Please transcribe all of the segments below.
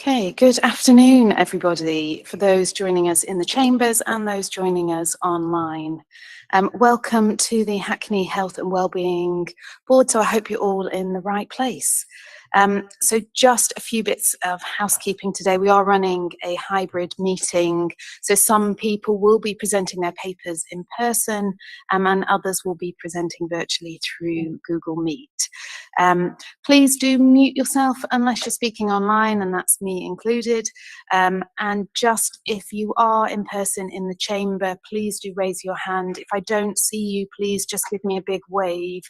Okay, good afternoon, everybody, for those joining us in the chambers and those joining us online. Welcome to the Hackney Health and Wellbeing Board, so I hope you're all in the right place. So just a few bits of housekeeping today. We are running a hybrid meeting, so some people will be presenting their papers in person and others will be presenting virtually through Google Meet. Please do mute yourself unless you're speaking online, and that's me included. And just if you are in person in the chamber, please do raise your hand. If I don't see you, please just give me a big wave,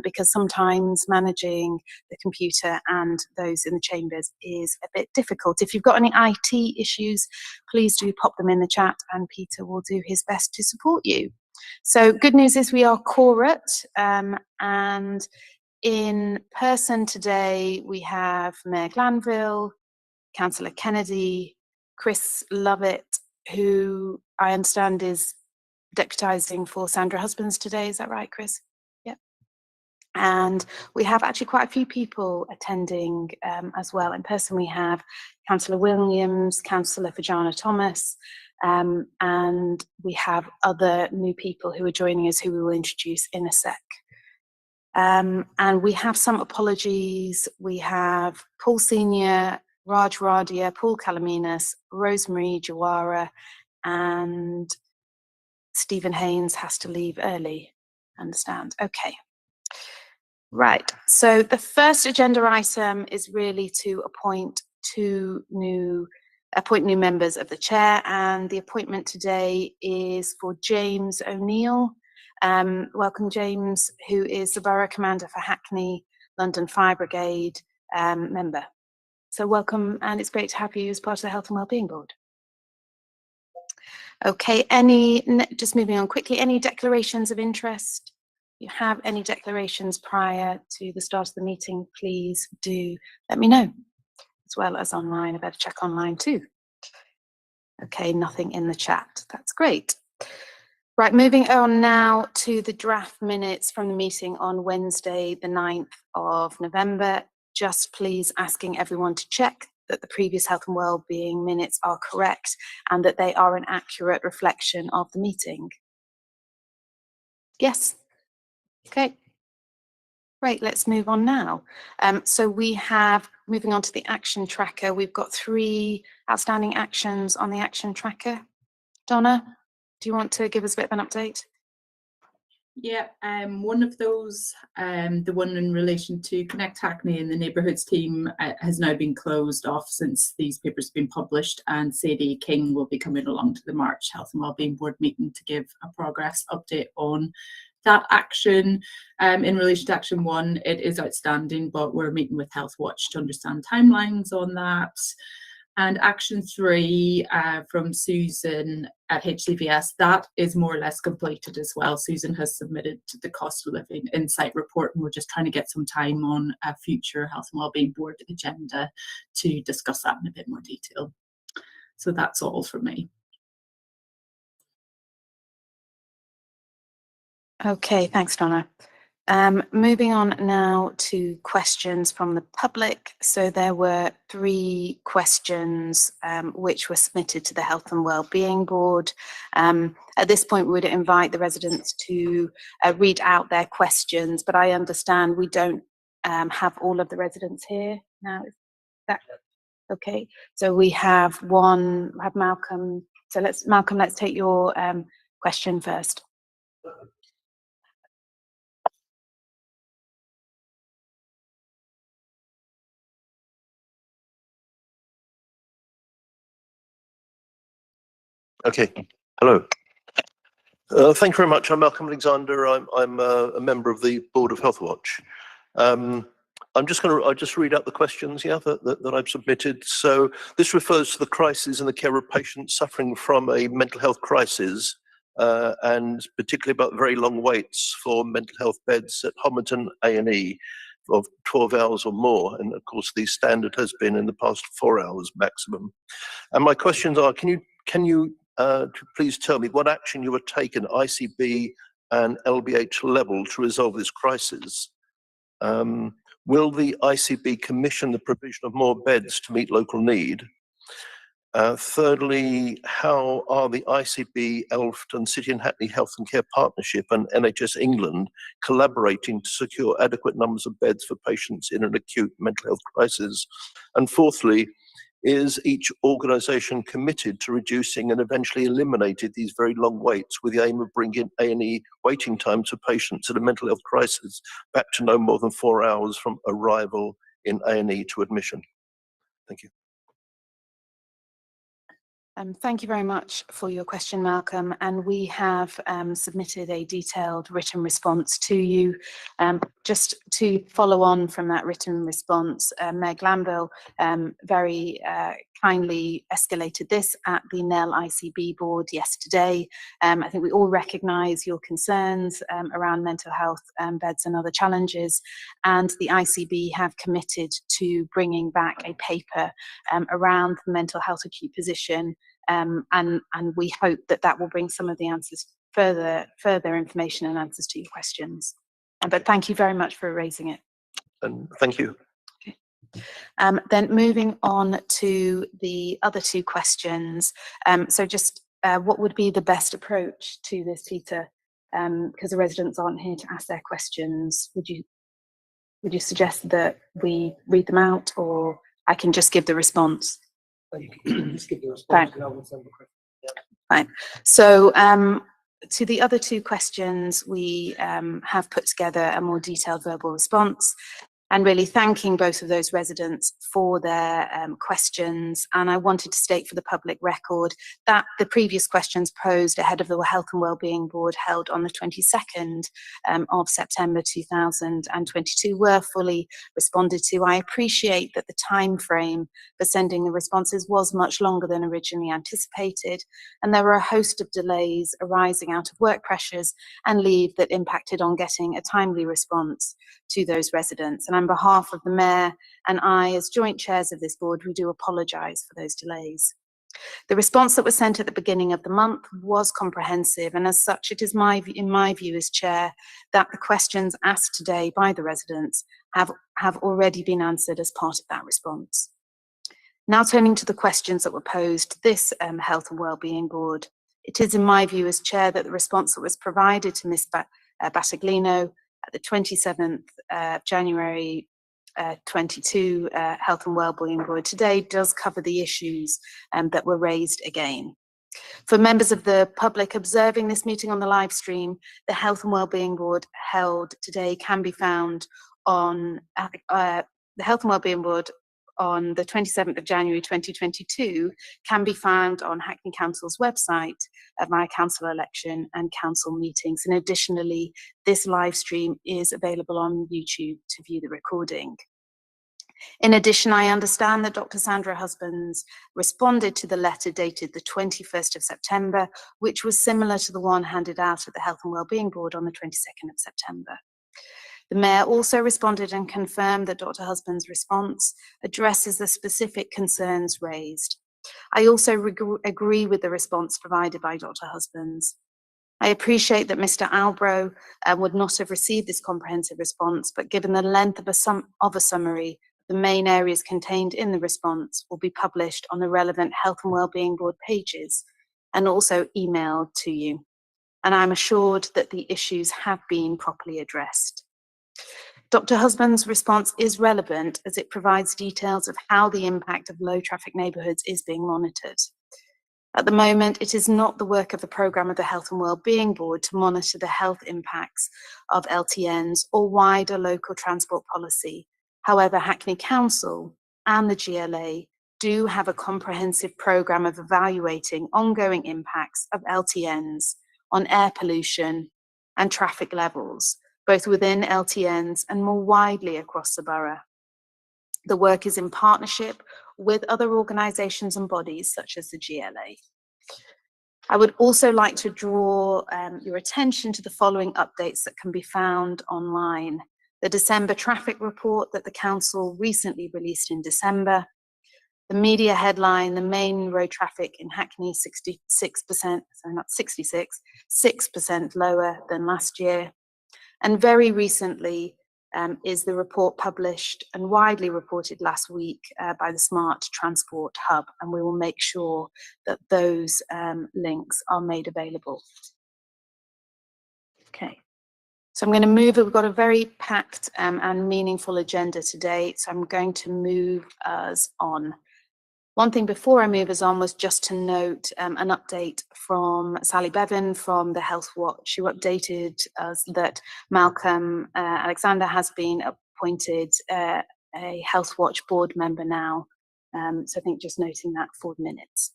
because sometimes managing the computer and those in the chambers is a bit difficult. If you've got any IT issues, please do pop them in the chat and Peter will do his best to support you. So good news is we are quorate, and in person today, we have Mayor Glanville, Councillor Kennedy, Chris Lovett, who I understand is deputising for Sandra Husbands today. Is that right, Chris? Yep. And we have actually quite a few people attending as well. In person, we have Councillor Williams, Councillor Fajana Thomas, and we have other new people who are joining us who we will introduce in a sec. And we have some apologies. We have Paul Senior, Raj Radia, Paul Kalaminas, Rosemary Jawara, and Stephen Haynes has to leave early. Understand? Okay. Right. So the first agenda item is really to appoint new members of the chair, and the appointment today is for James O'Neill. Welcome, James, who is the Borough Commander for Hackney London Fire Brigade member. So welcome, and it's great to have you as part of the Health and Wellbeing Board. Okay, just moving on quickly, any declarations of interest? If you have any declarations prior to the start of the meeting, please do let me know, as well as online. I better check online too. Okay, nothing in the chat. That's great. Right, moving on now to the draft minutes from the meeting on Wednesday, the 9th of November. Just please asking everyone to check that the previous health and wellbeing minutes are correct and that they are an accurate reflection of the meeting. Yes. Okay. Great, let's move on now. So we have, moving on to the action tracker, we've got 3 outstanding actions on the action tracker. Donna, do you want to give us a bit of an update? Yeah, one of those, the one in relation to Connect Hackney and the neighbourhoods team has now been closed off since these papers have been published, and Sadie King will be coming along to the March Health and Wellbeing Board meeting to give a progress update on that action. In relation to action 1, it is outstanding, but we're meeting with Health Watch to understand timelines on that. And action 3 from Susan at HCVS, that is more or less completed as well. Susan has submitted the cost of living insight report, and we're just trying to get some time on a future Health and Wellbeing Board agenda to discuss that in a bit more detail. So that's all from me. Okay, thanks, Donna. Moving on now to questions from the public. So there were 3 questions which were submitted to the Health and Wellbeing Board. At this point, we would invite the residents to read out their questions, but I understand we don't have all of the residents here now. Is that okay? So we have Malcolm. So Malcolm, let's take your question first. Okay, hello. Thank you very much. I'm Malcolm Alexander. I'm a member of the Board of Health Watch. I'll just read out the questions, that I've submitted. So this refers to the crisis in the care of patients suffering from a mental health crisis, and particularly about very long waits for mental health beds at Homerton A&E of 12 hours or more. And of course, the standard has been in the past 4 hours maximum. And my questions are: can you please tell me what action you have taken at ICB and LBH level to resolve this crisis? Will the ICB commission the provision of more beds to meet local need? Thirdly, how are the ICB, Elft and City and Hackney Health and Care Partnership and NHS England collaborating to secure adequate numbers of beds for patients in an acute mental health crisis? And fourthly, is each organisation committed to reducing and eventually eliminating these very long waits with the aim of bringing A&E waiting times for patients in a mental health crisis back to no more than 4 hours from arrival in A&E to admission? Thank you. Thank you very much for your question, Malcolm. And we have submitted a detailed written response to you. Just to follow on from that written response, Meg Lambill very kindly escalated this at the NEL ICB board yesterday. I think we all recognise your concerns around mental health beds and other challenges, and the ICB have committed to bringing back a paper around the mental health acute position, and we hope that that will bring some of the answers, further information and answers to your questions. But thank you very much for raising it. And thank you. Okay. Then moving on to the other two questions. So just what would be the best approach to this, Peter? Because the residents aren't here to ask their questions. Would you suggest that we read them out, or I can just give the response? You can just give the response. Fine. So to the other two questions, we have put together a more detailed verbal response, and really thanking both of those residents for their questions. And I wanted to state for the public record that the previous questions posed ahead of the Health and Wellbeing Board held on the 22nd of September 2022 were fully responded to. I appreciate that the time frame for sending the responses was much longer than originally anticipated, and there were a host of delays arising out of work pressures and leave that impacted on getting a timely response to those residents. And on behalf of the Mayor and I, as joint chairs of this board, we do apologise for those delays. The response that was sent at the beginning of the month was comprehensive, and as such, it is in my view as chair that the questions asked today by the residents have already been answered as part of that response. Now turning to the questions that were posed to this Health and Wellbeing Board, it is in my view as chair that the response that was provided to Ms. Battaglino at the 27th January 22 Health and Wellbeing Board today does cover the issues that were raised again. For members of the public observing this meeting on the live stream, the Health and Wellbeing Board held today can be found on the Health and Wellbeing Board on the 27th of January 2022 can be found on Hackney Council's website via council election and council meetings. And additionally, this live stream is available on YouTube to view the recording. In addition, I understand that Dr. Sandra Husbands responded to the letter dated the 21st of September, which was similar to the one handed out at the Health and Wellbeing Board on the 22nd of September. The Mayor also responded and confirmed that Dr. Husbands' response addresses the specific concerns raised. I also agree with the response provided by Dr. Husbands. I appreciate that Mr. Albro would not have received this comprehensive response, but given the length of a summary, the main areas contained in the response will be published on the relevant Health and Wellbeing Board pages and also emailed to you. And I'm assured that the issues have been properly addressed. Dr. Husband's response is relevant as it provides details of how the impact of low traffic neighbourhoods is being monitored. At the moment, it is not the work of the programme of the Health and Wellbeing Board to monitor the health impacts of LTNs or wider local transport policy. However, Hackney Council and the GLA do have a comprehensive programme of evaluating ongoing impacts of LTNs on air pollution and traffic levels, both within LTNs and more widely across the borough. The work is in partnership with other organisations and bodies such as the GLA. I would also like to draw your attention to the following updates that can be found online. The December traffic report that the Council recently released in December, the media headline, the main road traffic in Hackney 6% lower than last year. And very recently, is the report published and widely reported last week by the Smart Transport Hub, and we will make sure that those links are made available. Okay, so I'm going to move. We've got a very packed and meaningful agenda today, so I'm going to move us on. One thing before I move us on was just to note an update from Sally Bevan from the Health Watch, who updated us that Malcolm Alexander has been appointed a Health Watch board member now. So I think just noting that for the minutes.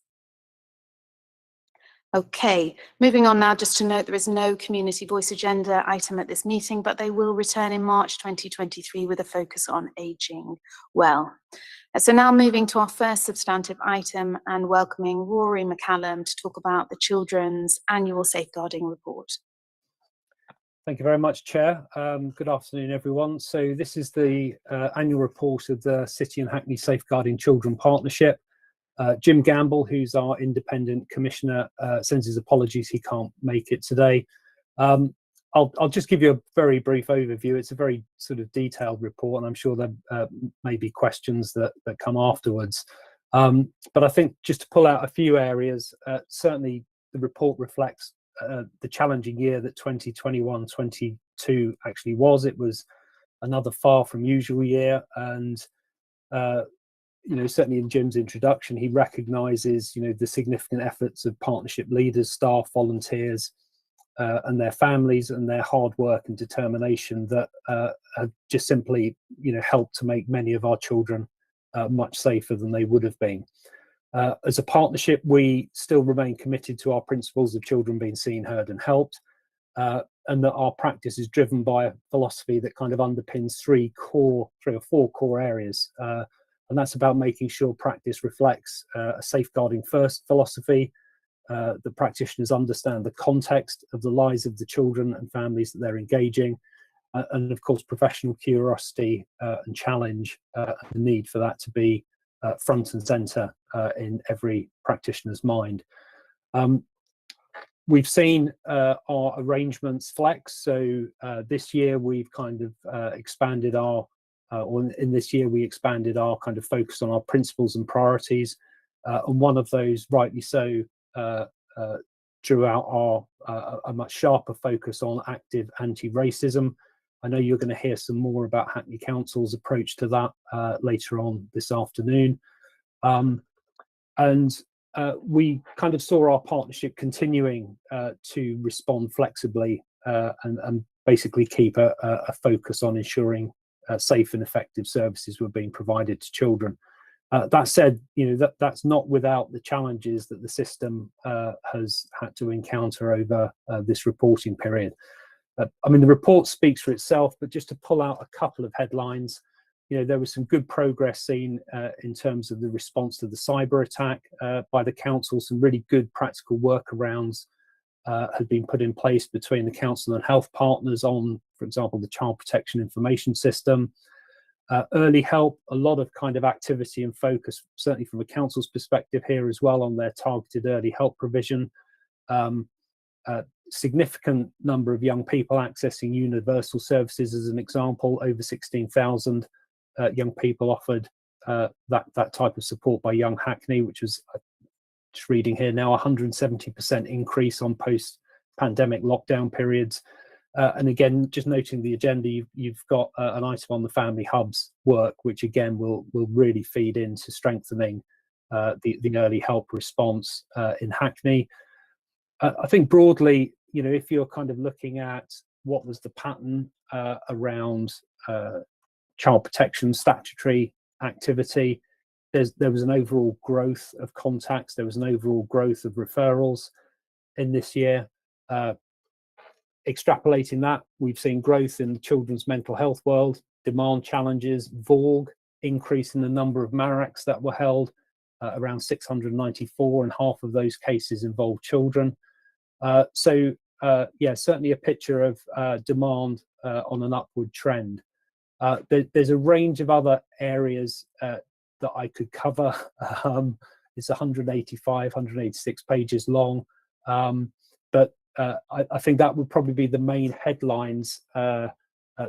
Okay, moving on now, just to note there is no community voice agenda item at this meeting, but they will return in March 2023 with a focus on ageing well. So now moving to our first substantive item and welcoming Rory McCallum to talk about the Children's Annual Safeguarding Report. Thank you very much, Chair. Good afternoon, everyone. So this is the annual report of the City and Hackney Safeguarding Children Partnership. Jim Gamble, who's our independent commissioner, sends his apologies. He can't make it today. I'll just give you a very brief overview. It's a very sort of detailed report, and I'm sure there may be questions that come afterwards. But I think just to pull out a few areas, certainly the report reflects the challenging year that 2021-22 actually was. It was another far from usual year, and you know, certainly in Jim's introduction, he recognises, you know, the significant efforts of partnership leaders, staff, volunteers, and their families, and their hard work and determination that have just simply, you know, helped to make many of our children much safer than they would have been. As a partnership, we still remain committed to our principles of children being seen, heard, and helped, and that our practice is driven by a philosophy that kind of underpins three or four core areas. And that's about making sure practice reflects a safeguarding first philosophy. The practitioners understand the context of the lives of the children and families that they're engaging, and of course professional curiosity and challenge, and the need for that to be front and centre in every practitioner's mind. We've seen our arrangements flex, so this year we've kind of expanded our or in this year we expanded our kind of focus on our principles and priorities, and one of those, rightly so, drew out a much sharper focus on active anti-racism. I know you're going to hear some more about Hackney Council's approach to that later on this afternoon, and we kind of saw our partnership continuing to respond flexibly and basically keep a focus on ensuring safe and effective services were being provided to children. That said, you know, that's not without the challenges that the system has had to encounter over this reporting period. I mean, the report speaks for itself, but just to pull out a couple of headlines, you know, there was some good progress seen in terms of the response to the cyber attack by the council. Some really good practical workarounds had been put in place between the council and health partners on, for example, the child protection information system. Early help, a lot of kind of activity and focus, certainly from a council's perspective here as well, on their targeted early help provision. Significant number of young people accessing universal services, as an example, over 16,000 young people offered that type of support by Young Hackney, which was, just reading here now, 170% increase on post-pandemic lockdown periods. And again, just noting the agenda, you've got an item on the family hubs work, which again will really feed into strengthening the early help response in Hackney. I think broadly, you know, if you're kind of looking at what was the pattern around child protection statutory activity, there was an overall growth of contacts, there was an overall growth of referrals in this year. Extrapolating that, we've seen growth in the children's mental health world, demand challenges, VORG, increase in the number of MARACs that were held, around 694, and half of those cases involved children. So yeah, certainly a picture of demand on an upward trend. There's a range of other areas that I could cover. It's 186 pages long, but I think that would probably be the main headlines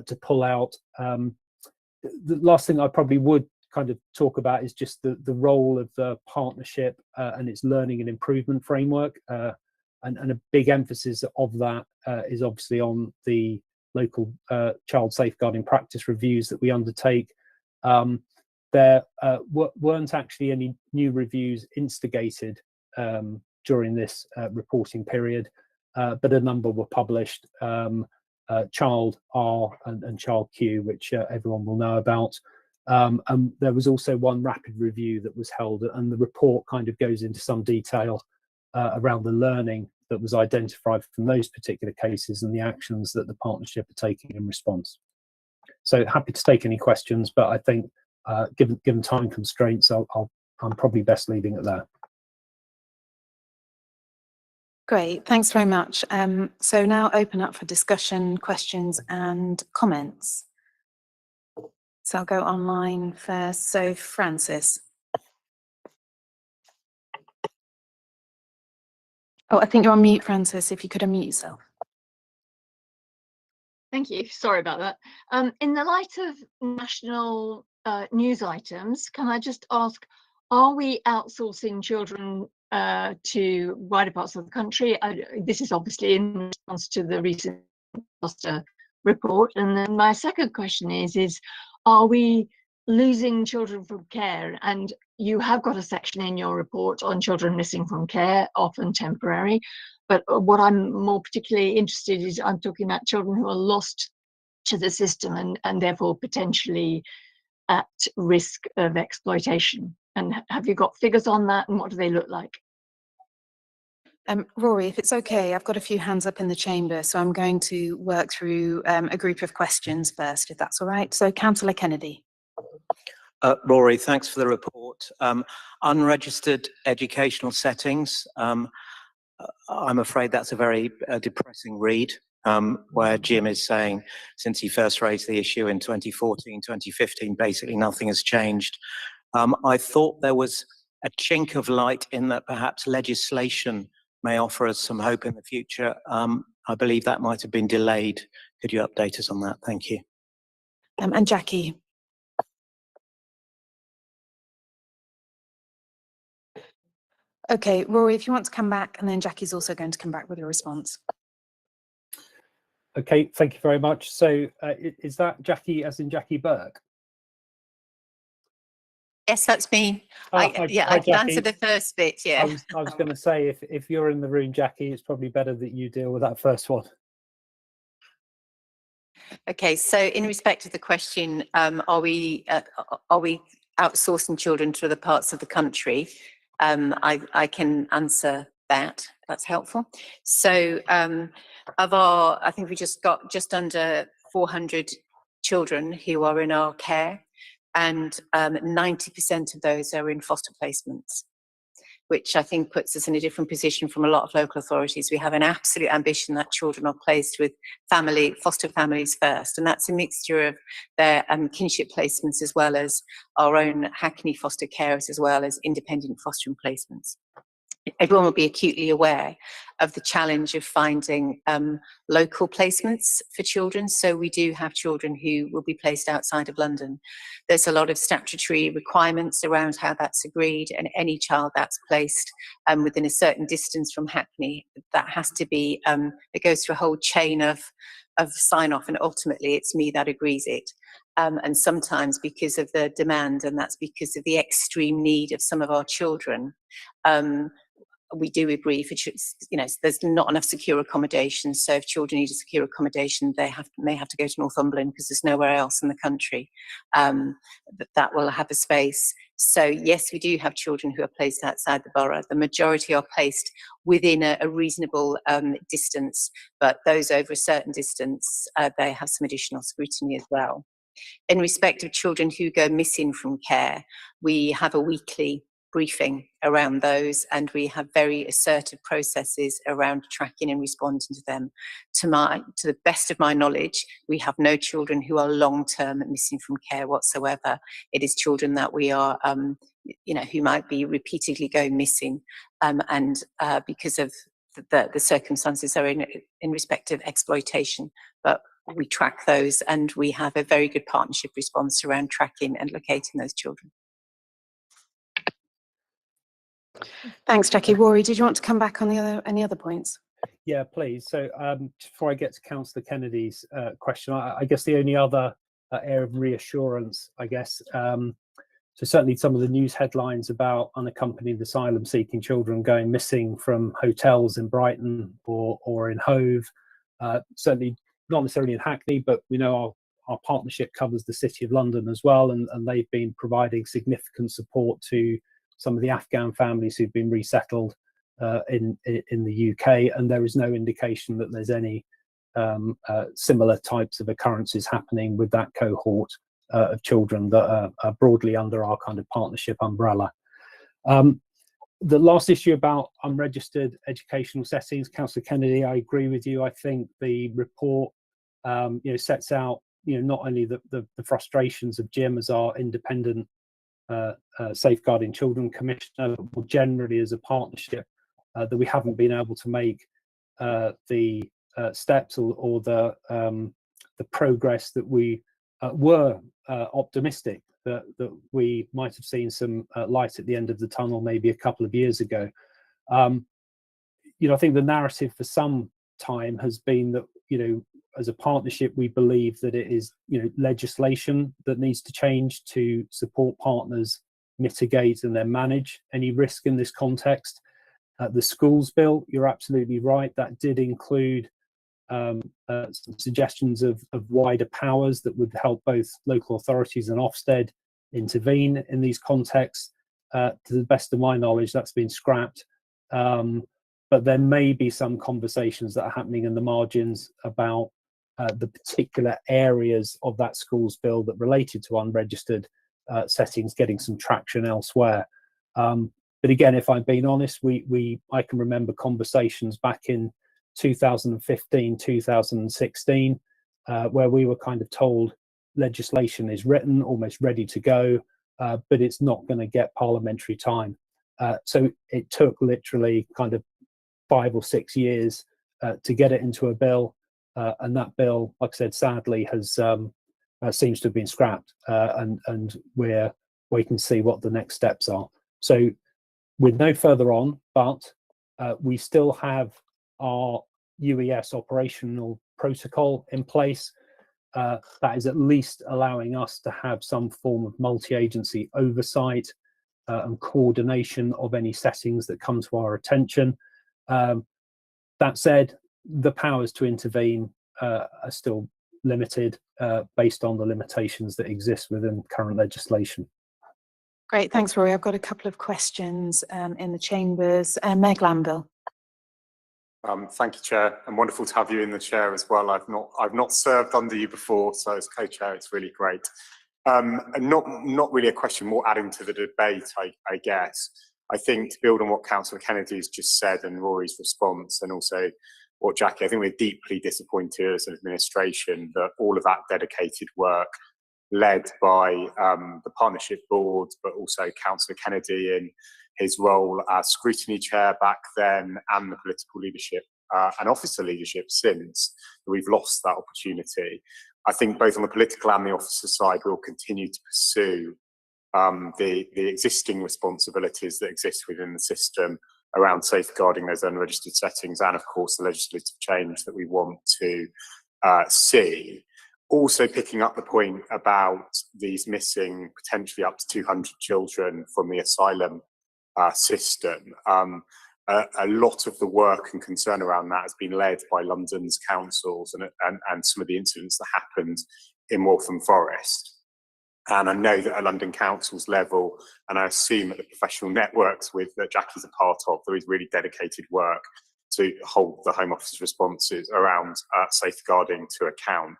to pull out. The last thing I probably would kind of talk about is just the role of the partnership and its learning and improvement framework. And a big emphasis of that is obviously on the local child safeguarding practice reviews that we undertake. There weren't actually any new reviews instigated during this reporting period, but a number were published, Child R and Child Q, which everyone will know about. And there was also one rapid review that was held, and the report kind of goes into some detail around the learning that was identified from those particular cases and the actions that the partnership are taking in response. So happy to take any questions, but I think given time constraints, I'm probably best leaving it there. Great, thanks very much. So now open up for discussion, questions and comments. So I'll go online first. So Francis. Oh, I think you're on mute, Francis, if you could unmute yourself. Thank you. Sorry about that. In the light of national news items, can I just ask, are we outsourcing children to wider parts of the country? This is obviously in response to the recent cluster report. And then my second question is are we losing children from care? And you have got a section in your report on children missing from care, often temporary. But what I'm more particularly interested in is I'm talking about children who are lost to the system and therefore potentially at risk of exploitation. And have you got figures on that, and what do they look like? Rory, if it's okay, I've got a few hands up in the chamber, so I'm going to work through a group of questions first, if that's all right. So Councillor Kennedy. Rory, thanks for the report. Unregistered educational settings. I'm afraid that's a very depressing read, where Jim is saying since he first raised the issue in 2014, 2015, basically nothing has changed. I thought there was a chink of light in that perhaps legislation may offer us some hope in the future. I believe that might have been delayed. Could you update us on that? Thank you. And Jackie. Okay, Rory, if you want to come back, and then Jackie's also going to come back with a response. Okay, thank you very much. So is that Jackie as in Jackie Burke? Yes, that's me. Hi, I can answer the first bit, yeah. I was going to say, if you're in the room, Jackie, it's probably better that you deal with that first one. Okay, so in respect of the question, are we outsourcing children to other parts of the country? I can answer that. That's helpful. So of our, I think we just got just under 400 children who are in our care, and 90% of those are in foster placements, which I think puts us in a different position from a lot of local authorities. We have an absolute ambition that children are placed with foster families first, and that's a mixture of their kinship placements as well as our own Hackney foster carers as well as independent fostering placements. Everyone will be acutely aware of the challenge of finding local placements for children. So we do have children who will be placed outside of London. There's a lot of statutory requirements around how that's agreed, and any child that's placed within a certain distance from Hackney, that has to be, it goes through a whole chain of sign off, and ultimately it's me that agrees it. And sometimes because of the demand, and that's because of the extreme need of some of our children, we do agree for, there's not enough secure accommodation. So if children need a secure accommodation, they may have to go to Northumberland because there's nowhere else in the country that will have a space. So yes, we do have children who are placed outside the borough. The majority are placed within a reasonable distance, but those over a certain distance, they have some additional scrutiny as well. In respect of children who go missing from care, we have a weekly briefing around those, and we have very assertive processes around tracking and responding to them. To the best of my knowledge, we have no children who are long-term missing from care whatsoever. It is children that we are, who might be repeatedly going missing, and because of the circumstances are in respect of exploitation. But we track those, and we have a very good partnership response around tracking and locating those children. Thanks, Jackie. Rory, did you want to come back on any other points? Yeah, please. So before I get to Councillor Kennedy's question, I guess the only other area of reassurance, I guess, so certainly some of the news headlines about unaccompanied asylum-seeking children going missing from hotels in Brighton or in Hove, certainly not necessarily in Hackney, but we know our partnership covers the City of London as well, and they've been providing significant support to some of the Afghan families who've been resettled in the UK, and there is no indication that there's any similar types of occurrences happening with that cohort of children that are broadly under our kind of partnership umbrella. The last issue about unregistered educational settings, Councillor Kennedy, I agree with you. I think the report sets out not only the frustrations of Jim as our independent Safeguarding Children Commissioner, but more generally as a partnership, that we haven't been able to make the steps or the progress that we were optimistic that we might have seen some light at the end of the tunnel maybe a couple of years ago. I think the narrative for some time has been that as a partnership we believe that it is legislation that needs to change to support partners mitigate and then manage any risk in this context. The schools bill, you're absolutely right, that did include some suggestions of wider powers that would help both local authorities and Ofsted intervene in these contexts. To the best of my knowledge, that's been scrapped. But there may be some conversations that are happening in the margins about the particular areas of that schools bill that related to unregistered settings getting some traction elsewhere. But again, if I'm being honest, I can remember conversations back in 2015, 2016, where we were kind of told legislation is written, almost ready to go, but it's not going to get parliamentary time. So it took literally kind of 5 or 6 years to get it into a bill, and that bill, like I said, sadly has seems to have been scrapped, and we're waiting to see what the next steps are. So we're no further on, but we still have our UES operational protocol in place. That is at least allowing us to have some form of multi-agency oversight and coordination of any settings that come to our attention. That said, the powers to intervene are still limited based on the limitations that exist within current legislation. Great, thanks, Rory. I've got a couple of questions in the chambers. Meg Glanville. Thank you, Chair, and wonderful to have you in the chair as well. I've not served under you before, so as co-chair, it's really great. And not really a question, more adding to the debate, I guess. I think to build on what Councillor Kennedy's just said and Rory's response, and also what Jackie, I think we're deeply disappointed as an administration that all of that dedicated work led by the partnership board, but also Councillor Kennedy in his role as scrutiny chair back then, and the political leadership and officer leadership since, we've lost that opportunity. I think both on the political and the officer side, we'll continue to pursue the existing responsibilities that exist within the system around safeguarding those unregistered settings, and of course the legislative change that we want to see. Also picking up the point about these missing potentially up to 200 children from the asylum system. A lot of the work and concern around that has been led by London's councils and some of the incidents that happened in Waltham Forest. And I know that at London Council's level, and I assume at the professional networks that Jackie's a part of, there is really dedicated work to hold the Home Office's responses around safeguarding to account.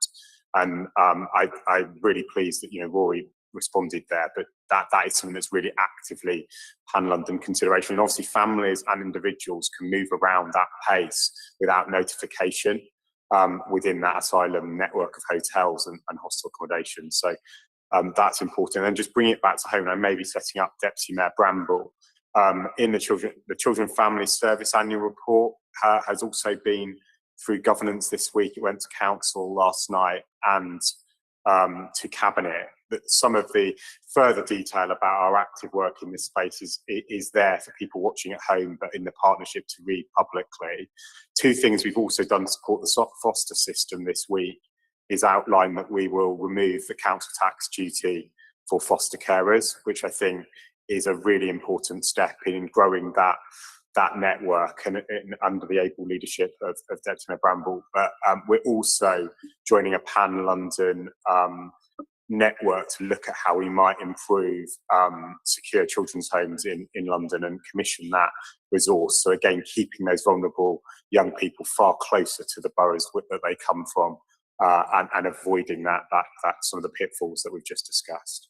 And I'm really pleased that Rory responded there, but that is something that's really actively pan-London consideration. And obviously families and individuals can move around that pace without notification within that asylum network of hotels and hostel accommodation. So that's important. And just bringing it back to home, and maybe setting up Deputy Mayor Bramble in the Children and Family Service annual report has also been through governance this week. It went to council last night and to cabinet. That some of the further detail about our active work in this space is there for people watching at home, but in the partnership to read publicly. Two things we've also done to support the foster system this week is outline that we will remove the council tax duty for foster carers, which I think is a really important step in growing that network and under the able leadership of Deputy Mayor Bramble. But we're also joining a Pan-London network to look at how we might improve secure children's homes in London and commission that resource. So again, keeping those vulnerable young people far closer to the boroughs that they come from and avoiding that some of the pitfalls that we've just discussed.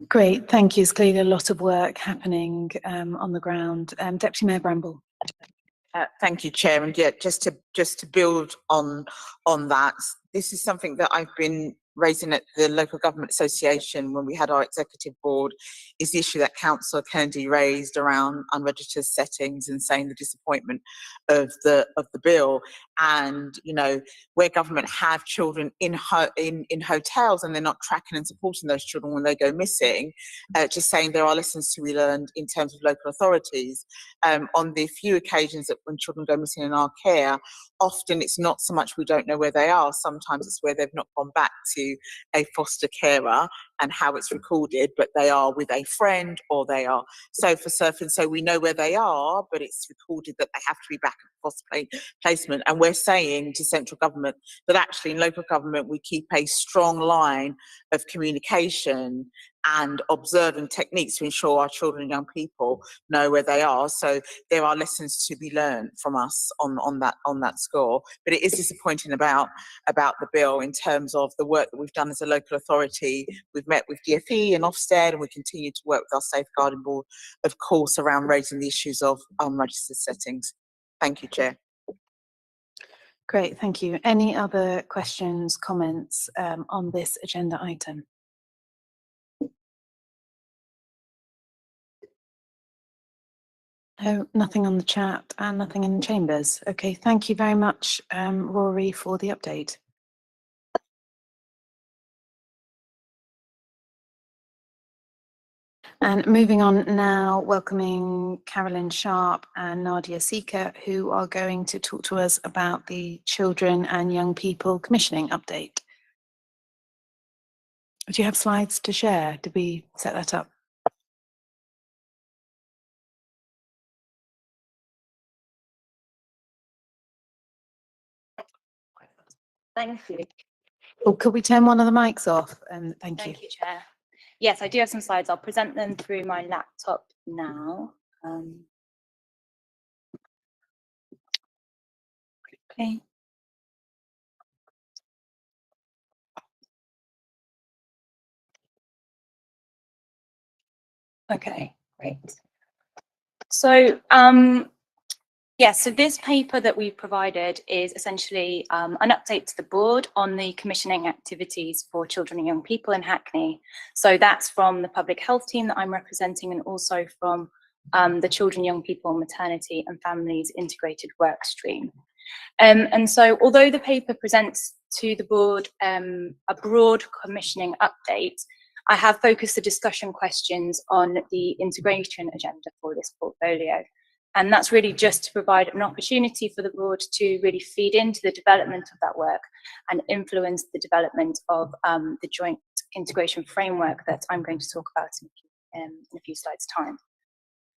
Great, thank you. There's clearly a lot of work happening on the ground. Deputy Mayor Bramble. Thank you, Chair. And yeah, just to build on that, this is something that I've been raising at the Local Government Association when we had our executive board, is the issue that Councillor Kennedy raised around unregistered settings and saying the disappointment of the bill. And you know, where government have children in hotels and they're not tracking and supporting those children when they go missing, just saying there are lessons to be learned in terms of local authorities. On the few occasions that when children go missing in our care, often it's not so much we don't know where they are, sometimes it's where they've not gone back to a foster carer and how it's recorded, but they are with a friend or they are sofa surfing, so we know where they are, but it's recorded that they have to be back at foster placement. And we're saying to central government that actually in local government we keep a strong line of communication and observing techniques to ensure our children and young people know where they are. So there are lessons to be learned from us on that score. But it is disappointing about the bill in terms of the work that we've done as a local authority. We've met with DfE and Ofsted, and we continue to work with our safeguarding board, of course, around raising the issues of unregistered settings. Thank you, Chair. Great, thank you. Any other questions, comments on this agenda item? No, nothing on the chat and nothing in the chambers. Okay, thank you very much, Rory, for the update. And moving on now, welcoming Carolyn Sharp and Nadia Sika, who are going to talk to us about the Children and Young People Commissioning update. Do you have slides to share? Did we set that up? Thank you. Oh, could we turn one of the mics off? Thank you. Thank you, Chair. Yes, I do have some slides. I'll present them through my laptop now. Okay. Okay, great. So, so this paper that we've provided is essentially an update to the board on the commissioning activities for children and young people in Hackney. So that's from the public health team that I'm representing, and also from the Children, Young People, Maternity and Families Integrated Work Stream. And so although the paper presents to the board a broad commissioning update, I have focused the discussion questions on the integration agenda for this portfolio. And that's really just to provide an opportunity for the board to really feed into the development of that work and influence the development of the joint integration framework that I'm going to talk about in a few slides' time.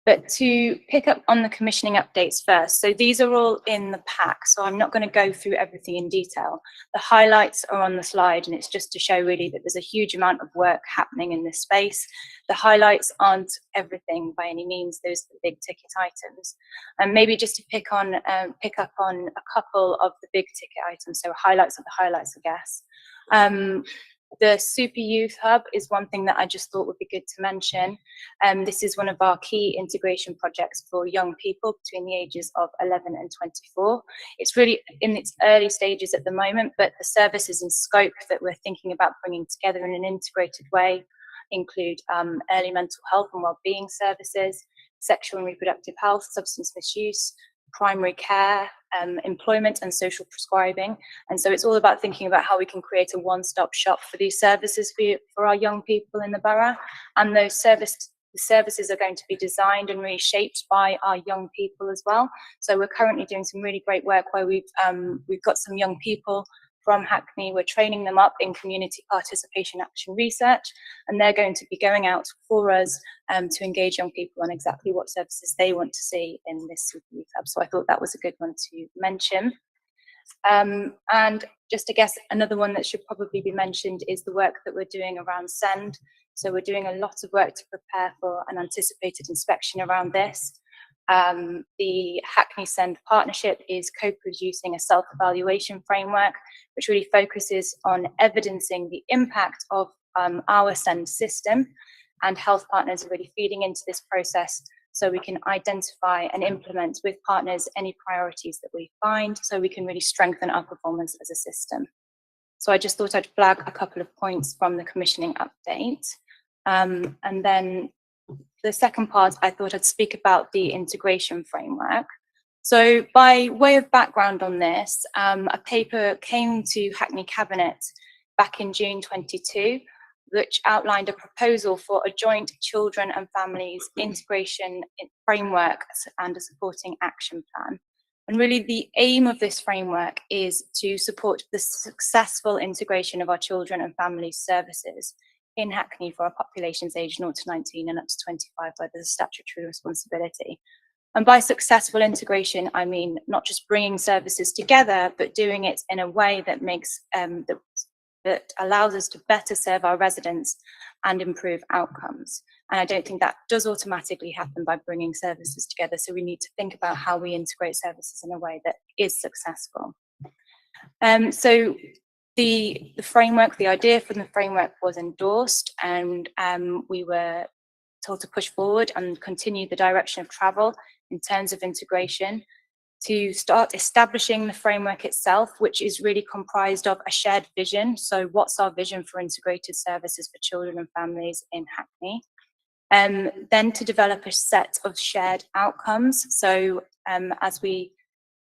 But to pick up on the commissioning updates first, so these are all in the pack, so I'm not going to go through everything in detail. The highlights are on the slide, and it's just to show really that there's a huge amount of work happening in this space. The highlights aren't everything by any means, those are the big ticket items. And maybe just to pick up on a couple of the big ticket items, so highlights of the highlights, I guess. The Super Youth Hub is one thing that I just thought would be good to mention. This is one of our key integration projects for young people between the ages of 11 and 24. It's really in its early stages at the moment, but the services and scope that we're thinking about bringing together in an integrated way include early mental health and wellbeing services, sexual and reproductive health, substance misuse, primary care, employment and social prescribing. And so it's all about thinking about how we can create a one-stop shop for these services for our young people in the borough. And those services are going to be designed and reshaped by our young people as well. So we're currently doing some really great work where we've got some young people from Hackney. We're training them up in community participation action research, and they're going to be going out for us to engage young people on exactly what services they want to see in this Super Youth Hub. So I thought that was a good one to mention. And just I guess another one that should probably be mentioned is the work that we're doing around SEND. So we're doing a lot of work to prepare for an anticipated inspection around this. The Hackney SEND partnership is co-producing a self-evaluation framework, which really focuses on evidencing the impact of our SEND system, and health partners are really feeding into this process so we can identify and implement with partners any priorities that we find, so we can really strengthen our performance as a system. So I just thought I'd flag a couple of points from the commissioning update. And then the second part, I thought I'd speak about the integration framework. So by way of background on this, a paper came to Hackney Cabinet back in June 22, which outlined a proposal for a joint children and families integration framework and a supporting action plan. And really the aim of this framework is to support the successful integration of our children and family services in Hackney for our populations aged 0 to 19 and up to 25, where there's a statutory responsibility. And by successful integration, I mean not just bringing services together, but doing it in a way that makes that allows us to better serve our residents and improve outcomes. And I don't think that does automatically happen by bringing services together. So we need to think about how we integrate services in a way that is successful. So the framework, the idea from the framework was endorsed, and we were told to push forward and continue the direction of travel in terms of integration, to start establishing the framework itself, which is really comprised of a shared vision. So what's our vision for integrated services for children and families in Hackney? Then to develop a set of shared outcomes. So as we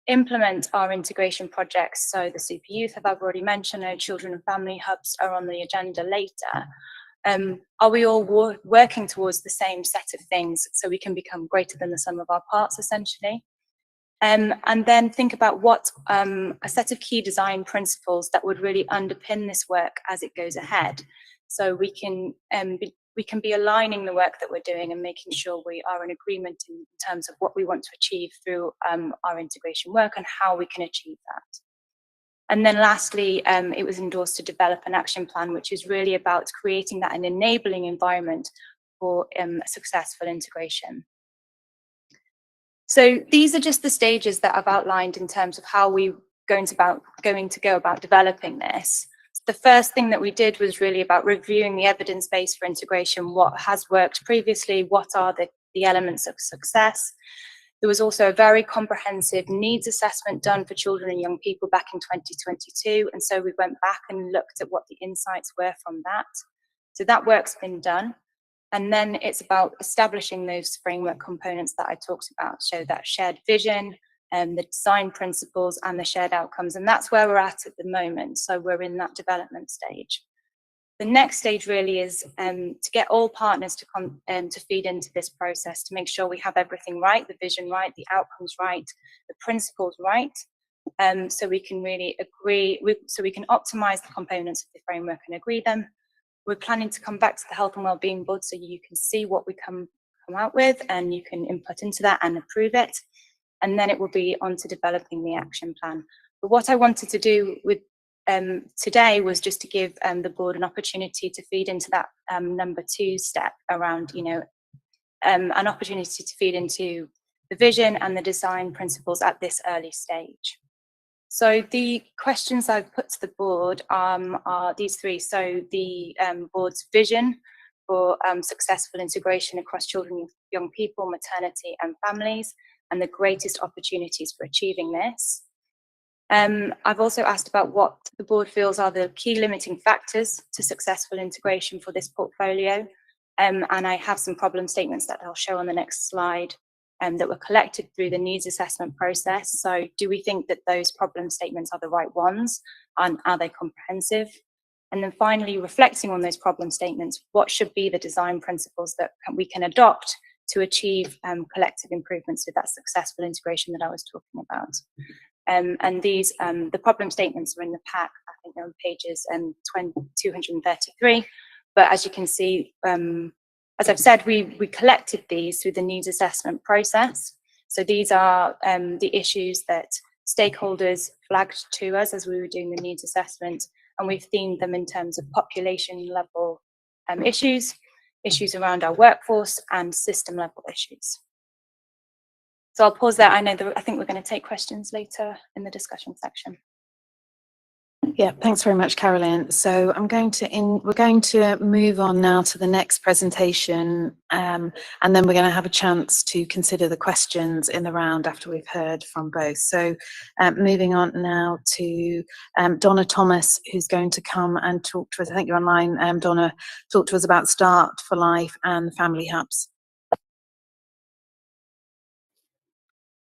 implement our integration projects, so the Super Youth Hub I've already mentioned, our children and family hubs are on the agenda later. Are we all working towards the same set of things so we can become greater than the sum of our parts, essentially? And then think about what a set of key design principles that would really underpin this work as it goes ahead. So we can be aligning the work that we're doing and making sure we are in agreement in terms of what we want to achieve through our integration work and how we can achieve that. And then lastly, it was endorsed to develop an action plan, which is really about creating that an enabling environment for successful integration. So these are just the stages that I've outlined in terms of how we're going to go about developing this. The first thing that we did was really about reviewing the evidence base for integration, what has worked previously, what are the elements of success. There was also a very comprehensive needs assessment done for children and young people back in 2022. And so we went back and looked at what the insights were from that. So that work's been done. And then it's about establishing those framework components that I talked about. So that shared vision, the design principles and the shared outcomes. And that's where we're at the moment. So we're in that development stage. The next stage really is to get all partners to feed into this process, to make sure we have everything right, the vision right, the outcomes right, the principles right, so we can really agree, so we can optimize the components of the framework and agree them. We're planning to come back to the Health and Wellbeing Board so you can see what we come out with and you can input into that and approve it. And then it will be on to developing the action plan. But what I wanted to do with today was just to give the board an opportunity to feed into that number 2 step around, an opportunity to feed into the vision and the design principles at this early stage. So the questions I've put to the board are these 3. So the board's vision for successful integration across children, young people, maternity and families, and the greatest opportunities for achieving this. I've also asked about what the board feels are the key limiting factors to successful integration for this portfolio. And I have some problem statements that I'll show on the next slide. that were collected through the needs assessment process. So do we think that those problem statements are the right ones, and are they comprehensive? And then finally, reflecting on those problem statements, what should be the design principles that we can adopt to achieve collective improvements with that successful integration that I was talking about? And these, the problem statements are in the pack. I think they're on pages 233. But as you can see, as I've said, we collected these through the needs assessment process. So these are the issues that stakeholders flagged to us as we were doing the needs assessment, and we've themed them in terms of population level issues around our workforce, and system level issues. So I'll pause there. I think we're going to take questions later in the discussion section. Yeah, thanks very much, Carolyn. So we're going to move on now to the next presentation, and then we're going to have a chance to consider the questions in the round after we've heard from both. So moving on now to Donna Thomas, who's going to come and talk to us. I think you're online, Donna. Talk to us about Start for Life and Family Hubs.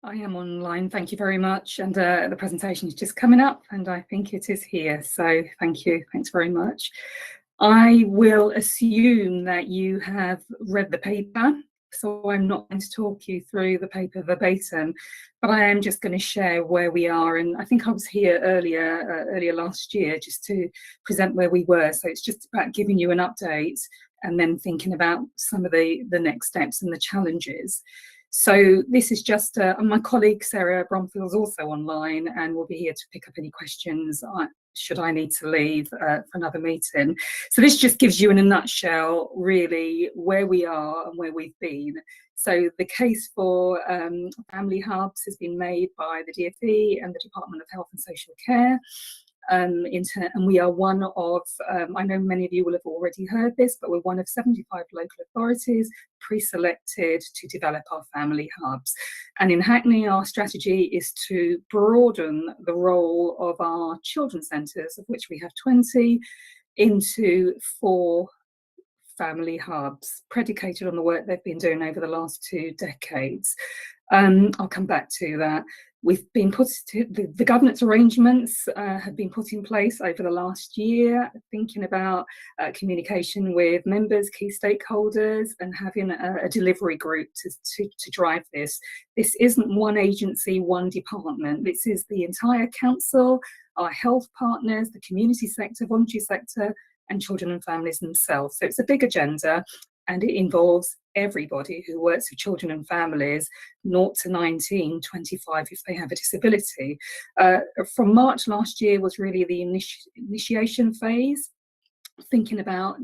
I am online, thank you very much, and the presentation is just coming up, and I think it is here, so thank you, thanks very much. I will assume that you have read the paper, so I'm not going to talk you through the paper verbatim, but I am just going to share where we are, and I think I was here earlier last year just to present where we were, so it's just about giving you an update and then thinking about some of the next steps and the challenges. So this is just, my colleague Sarah Bromfield is also online and will be here to pick up any questions should I need to leave for another meeting. So this just gives you in a nutshell really where we are and where we've been. So the case for family hubs has been made by the DfE and the Department of Health and Social Care. And we are one of, I know many of you will have already heard this, but we're one of 75 local authorities pre-selected to develop our family hubs. And in Hackney, our strategy is to broaden the role of our children's centres, of which we have 20, into 4 family hubs, predicated on the work they've been doing over the last 2 decades. I'll come back to that. We've been the governance arrangements have been put in place over the last year, thinking about communication with members, key stakeholders, and having a delivery group to drive this. This isn't one agency, one department. This is the entire council, our health partners, the community sector, voluntary sector, and children and families themselves. So it's a big agenda, and it involves everybody who works with children and families, 0 to 19, 25 if they have a disability. From March last year was really the initiation phase, thinking about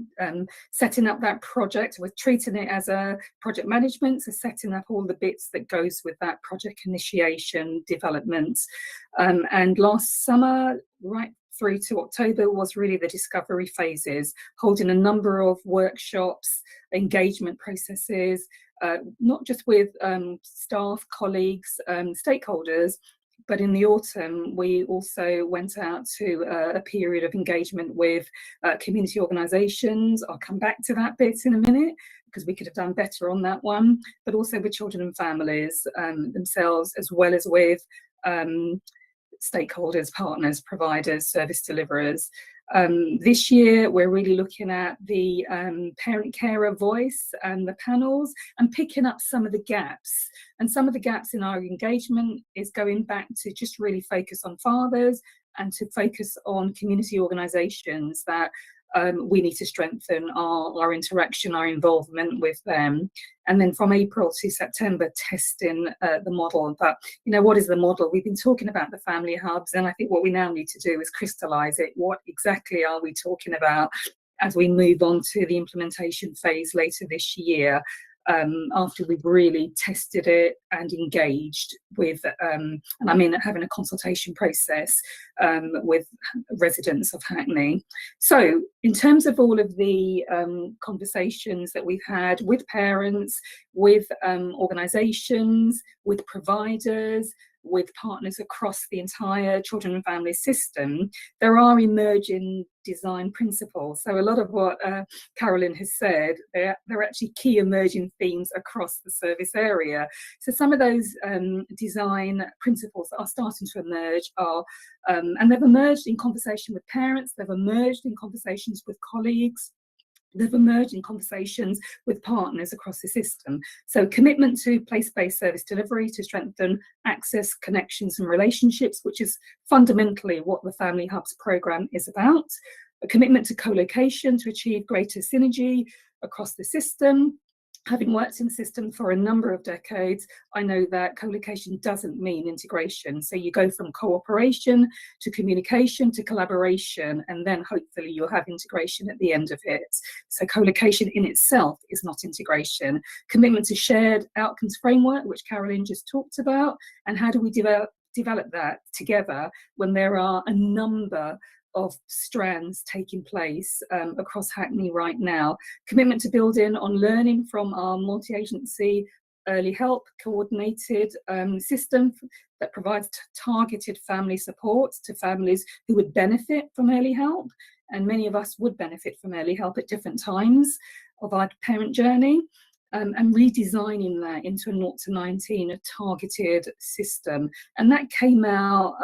setting up that project. We're treating it as a project management, so setting up all the bits that goes with that project initiation development. And last summer, right through to October, was really the discovery phases, holding a number of workshops, engagement processes, not just with staff, colleagues, stakeholders, but in the autumn, we also went out to a period of engagement with community organisations. I'll come back to that bit in a minute, because we could have done better on that one, but also with children and families themselves, as well as with stakeholders, partners, providers, service deliverers. This year, we're really looking at the parent carer voice and the panels and picking up some of the gaps. And some of the gaps in our engagement is going back to just really focus on fathers and to focus on community organisations that we need to strengthen our interaction, our involvement with them. And then from April to September, testing the model. But, you know, what is the model? We've been talking about the family hubs, and I think what we now need to do is crystallise it. What exactly are we talking about as we move on to the implementation phase later this year? After we've really tested it and engaged with, and I mean having a consultation process with residents of Hackney. So in terms of all of the conversations that we've had with parents, with organisations, with providers, with partners across the entire children and family system, there are emerging design principles. So a lot of what Carolyn has said, they're actually key emerging themes across the service area. So some of those design principles that are starting to emerge are, and they've emerged in conversation with parents, they've emerged in conversations with colleagues, they've emerged in conversations with partners across the system. So commitment to place-based service delivery to strengthen access, connections and relationships, which is fundamentally what the Family Hubs programme is about. A commitment to co-location to achieve greater synergy across the system. Having worked in the system for a number of decades, I know that co-location doesn't mean integration. So you go from cooperation to communication to collaboration, and then hopefully you'll have integration at the end of it. So co-location in itself is not integration. Commitment to shared outcomes framework, which Carolyn just talked about, and how do we develop that together when there are a number of strands taking place across Hackney right now. Commitment to building on learning from our multi-agency early help coordinated system that provides targeted family support to families who would benefit from early help. And many of us would benefit from early help at different times of our parent journey. And redesigning that into a 0 to 19, a targeted system. And that came out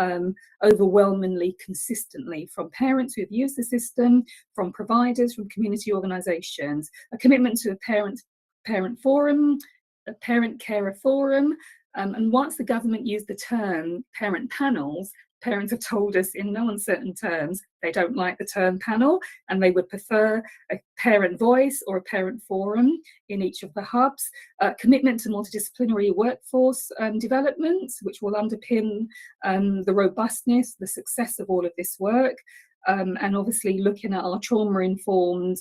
overwhelmingly consistently from parents who have used the system, from providers, from community organisations. A commitment to a parent forum, a parent carer forum. And once the government used the term parent panels, parents have told us in no uncertain terms they don't like the term panel and they would prefer a parent voice or a parent forum in each of the hubs. Commitment to multidisciplinary workforce development, which will underpin the robustness, the success of all of this work. And obviously looking at our trauma-informed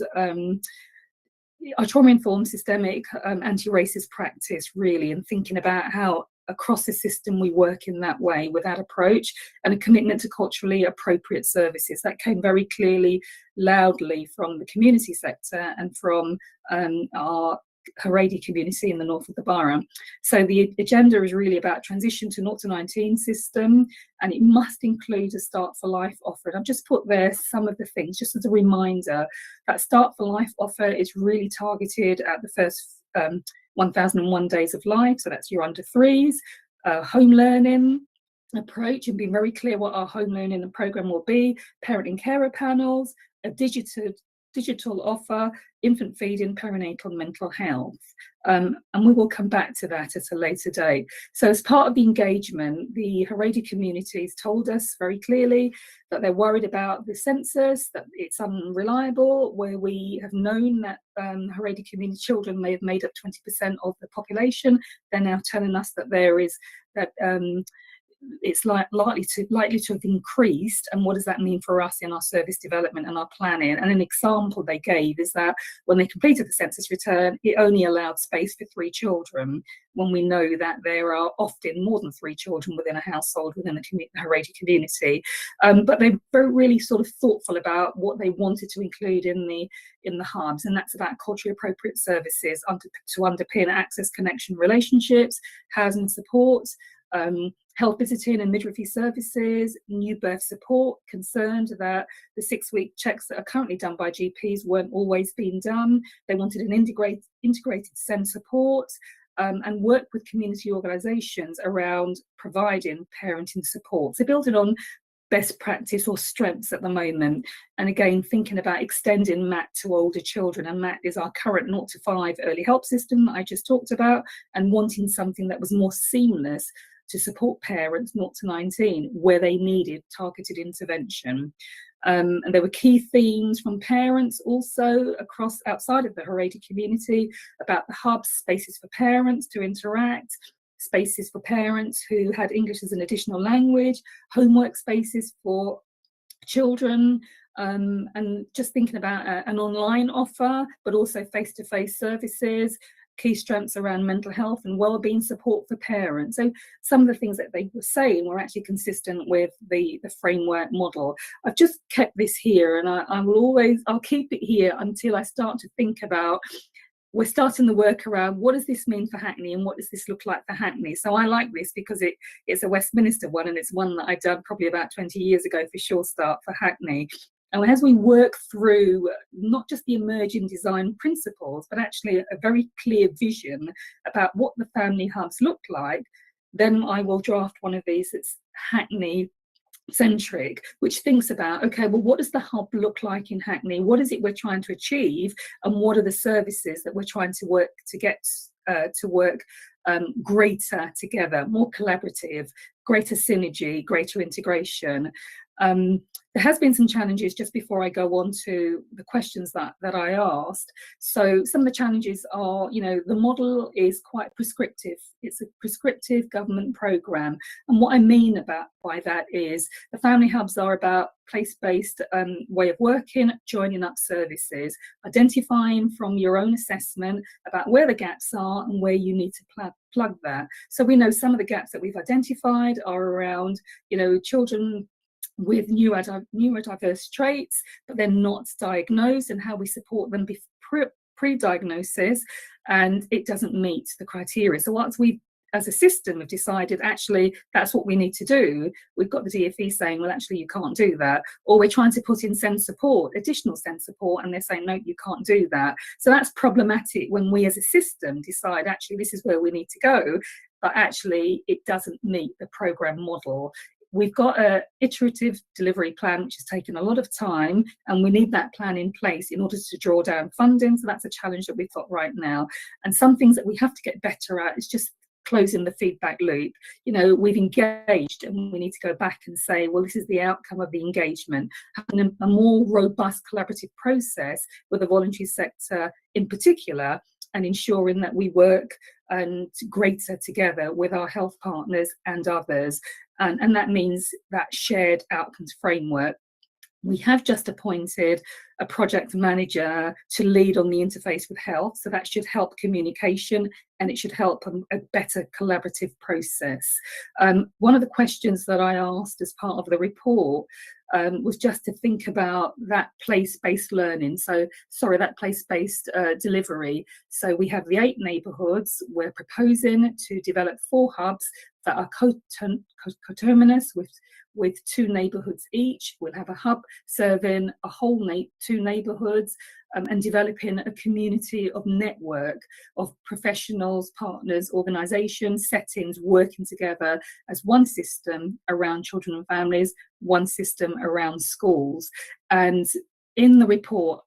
systemic anti-racist practice, really, and thinking about how across the system we work in that way with that approach, and a commitment to culturally appropriate services. That came very clearly, loudly from the community sector and from our Haredi community in the north of the borough. So the agenda is really about transition to 0 to 19 system, and it must include a Start for Life offer. And I've just put there some of the things, just as a reminder, that Start for Life offer is really targeted at the first 1001 days of life, so that's your under threes. Home learning approach, and being very clear what our home learning programme will be, parenting carer panels, a digital offer, infant feeding, perinatal mental health. And we will come back to that at a later date. So as part of the engagement, the Haredi communities told us very clearly that they're worried about the census, that it's unreliable, where we have known that Haredi community children may have made up 20% of the population. They're now telling us that there is that it's likely to have increased, and what does that mean for us in our service development and our planning? And an example they gave is that when they completed the census return, it only allowed space for 3 children, when we know that there are often more than 3 children within a household within the Haredi community. But they were really sort of thoughtful about what they wanted to include in the hubs, and that's about culturally appropriate services to underpin access, connection, relationships, housing support, health visiting and midwifery services, new birth support, concerned that the 6-week checks that are currently done by GPs weren't always being done. They wanted an integrated SEND support, and work with community organisations around providing parenting support. So building on best practice or strengths at the moment, and again thinking about extending MAT to older children, and MAT is our current 0 to 5 early help system that I just talked about, and wanting something that was more seamless to support parents 0 to 19 where they needed targeted intervention. And there were key themes from parents also outside of the Haredi community about the hubs, spaces for parents to interact, spaces for parents who had English as an additional language, homework spaces for children, and just thinking about an online offer, but also face-to-face services, key strengths around mental health and wellbeing support for parents. So some of the things that they were saying were actually consistent with the framework model. I've just kept this here, and I'll keep it here until I start to think about we're starting the work around what does this mean for Hackney and what does this look like for Hackney. So I like this because it's a Westminster one, and it's one that I done probably about 20 years ago for Sure Start for Hackney. And as we work through not just the emerging design principles, but actually a very clear vision about what the family hubs look like, then I will draft one of these that's Hackney centric, which thinks about, okay, well, what does the hub look like in Hackney? What is it we're trying to achieve? And what are the services that we're trying to work to get to work greater together, more collaborative, greater synergy, greater integration? There has been some challenges just before I go on to the questions that I asked. So some of the challenges are, you know, the model is quite prescriptive. It's a prescriptive government programme. And what I mean by that is the family hubs are about place-based way of working, joining up services, identifying from your own assessment about where the gaps are and where you need to plug that. So we know some of the gaps that we've identified are around, you know, children with neurodiverse traits, but they're not diagnosed, and how we support them pre-diagnosis, and it doesn't meet the criteria. So once we, as a system, have decided actually that's what we need to do, we've got the DfE saying, well, actually you can't do that, or we're trying to put in SEND support, additional SEND support, and they're saying, no, you can't do that. So that's problematic when we as a system decide actually this is where we need to go, but actually it doesn't meet the programme model. We've got an iterative delivery plan, which has taken a lot of time, and we need that plan in place in order to draw down funding. So that's a challenge that we've got right now. And some things that we have to get better at is just closing the feedback loop. You know, we've engaged and we need to go back and say, well, this is the outcome of the engagement. Having a more robust collaborative process with the voluntary sector in particular, and ensuring that we work and greater together with our health partners and others. And that means that shared outcomes framework. We have just appointed a project manager to lead on the interface with health, so that should help communication and it should help a better collaborative process. One of the questions that I asked as part of the report was just to think about that place-based learning. So, sorry, that place-based delivery. So we have the 8 neighbourhoods. We're proposing to develop 4 hubs that are coterminous with 2 neighbourhoods each. We'll have a hub serving a whole 2 neighbourhoods and developing a community of network of professionals, partners, organisations, settings working together as one system around children and families, one system around schools. And in the report,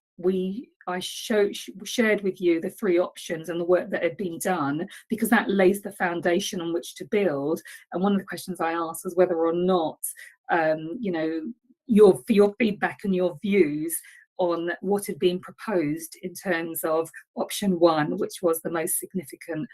I shared with you the 3 options and the work that had been done, because that lays the foundation on which to build. And one of the questions I asked was whether or not, you know, your feedback and your views on what had been proposed in terms of option 1, which was the most significant.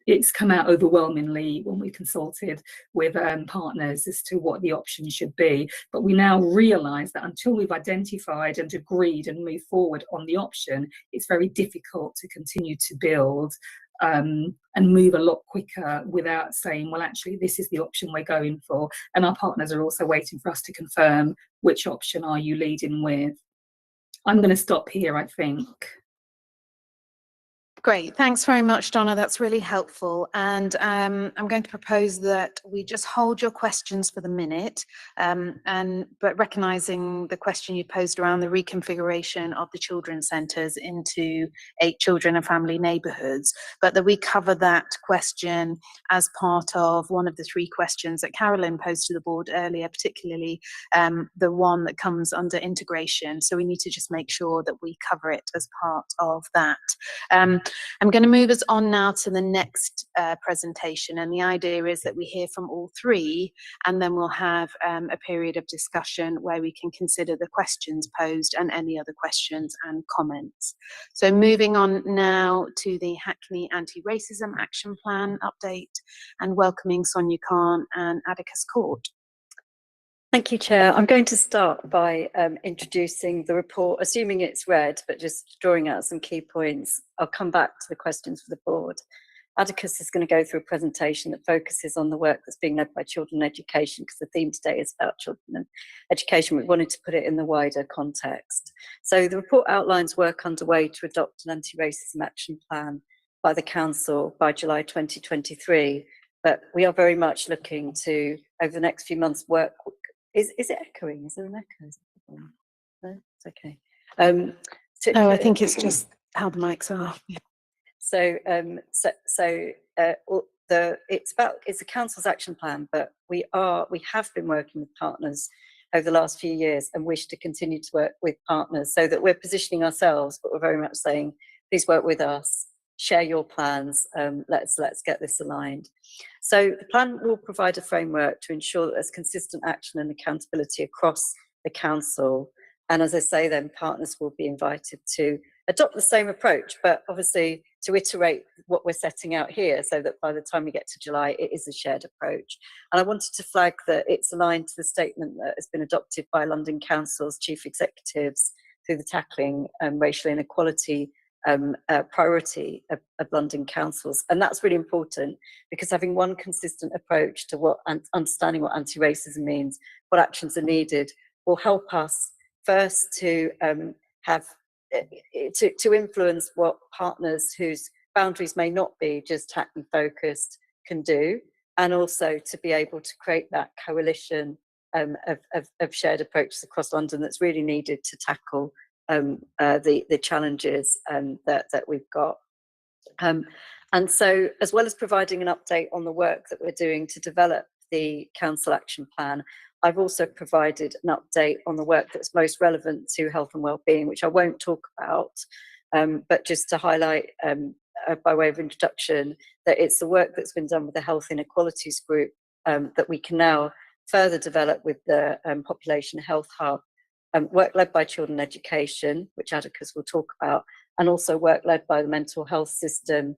It's come out overwhelmingly when we consulted with partners as to what the options should be. But we now realise that until we've identified and agreed and moved forward on the option, it's very difficult to continue to build and move a lot quicker without saying, well, actually, this is the option we're going for. And our partners are also waiting for us to confirm which option are you leading with. I'm going to stop here, I think. Great, thanks very much, Donna. That's really helpful. And I'm going to propose that we just hold your questions for the minute, but recognising the question you posed around the reconfiguration of the children's centres into 8 children and family neighbourhoods, but that we cover that question as part of one of the 3 questions that Carolyn posed to the board earlier, particularly the one that comes under integration. So we need to just make sure that we cover it as part of that. I'm going to move us on now to the next presentation, and the idea is that we hear from all 3, and then we'll have a period of discussion where we can consider the questions posed and any other questions and comments. So moving on now to the Hackney Anti-Racism Action Plan update, and welcoming Sonia Khan and Atticus Court. Thank you, Chair. I'm going to start by introducing the report, assuming it's read, but just drawing out some key points. I'll come back to the questions for the board. Atticus is going to go through a presentation that focuses on the work that's being led by children and education, because the theme today is about children and education. We wanted to put it in the wider context. So the report outlines work underway to adopt an anti-racism action plan by the Council by July 2023. But we are very much looking to, over the next few months, work. Is it echoing? Is there an echo? No, it's okay. No, I think it's just how the mics are. It's a council's action plan, but we have been working with partners over the last few years and wish to continue to work with partners, so that we're positioning ourselves, but we're very much saying, please work with us, share your plans, let's get this aligned. So the plan will provide a framework to ensure that there's consistent action and accountability across the council. And as I say, then partners will be invited to adopt the same approach, but obviously to iterate what we're setting out here, so that by the time we get to July, it is a shared approach. And I wanted to flag that it's aligned to the statement that has been adopted by London Council's chief executives through the Tackling Racial Inequality priority of London councils. And that's really important, because having one consistent approach to understanding what anti-racism means, what actions are needed, will help us first to influence what partners whose boundaries may not be just Hackney focused can do, and also to be able to create that coalition of shared approaches across London that's really needed to tackle the challenges that we've got. And so, as well as providing an update on the work that we're doing to develop the council action plan, I've also provided an update on the work that's most relevant to health and wellbeing, which I won't talk about, but just to highlight by way of introduction, that it's the work that's been done with the Health Inequalities Group that we can now further develop with the Population Health Hub, work led by Children Education, which Atticus will talk about, and also work led by the mental health system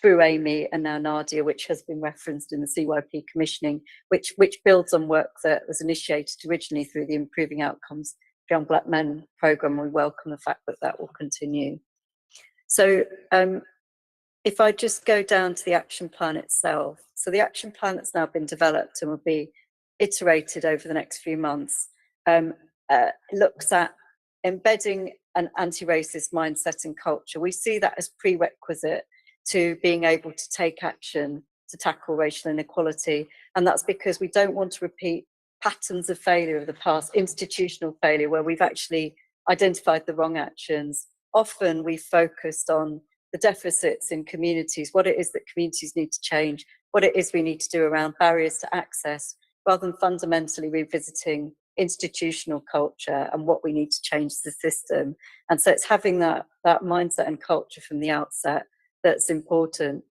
through Amy and now Nadia, which has been referenced in the CYP commissioning, which builds on work that was initiated originally through the Improving Outcomes for Young Black Men programme. We welcome the fact that that will continue. So if I just go down to the action plan itself. So the action plan that's now been developed and will be iterated over the next few months looks at embedding an anti-racist mindset and culture. We see that as prerequisite to being able to take action to tackle racial inequality. And that's because we don't want to repeat patterns of failure of the past, institutional failure, where we've actually identified the wrong actions. Often we focused on the deficits in communities, what it is that communities need to change, what it is we need to do around barriers to access, rather than fundamentally revisiting institutional culture and what we need to change the system. And so it's having that mindset and culture from the outset that's important.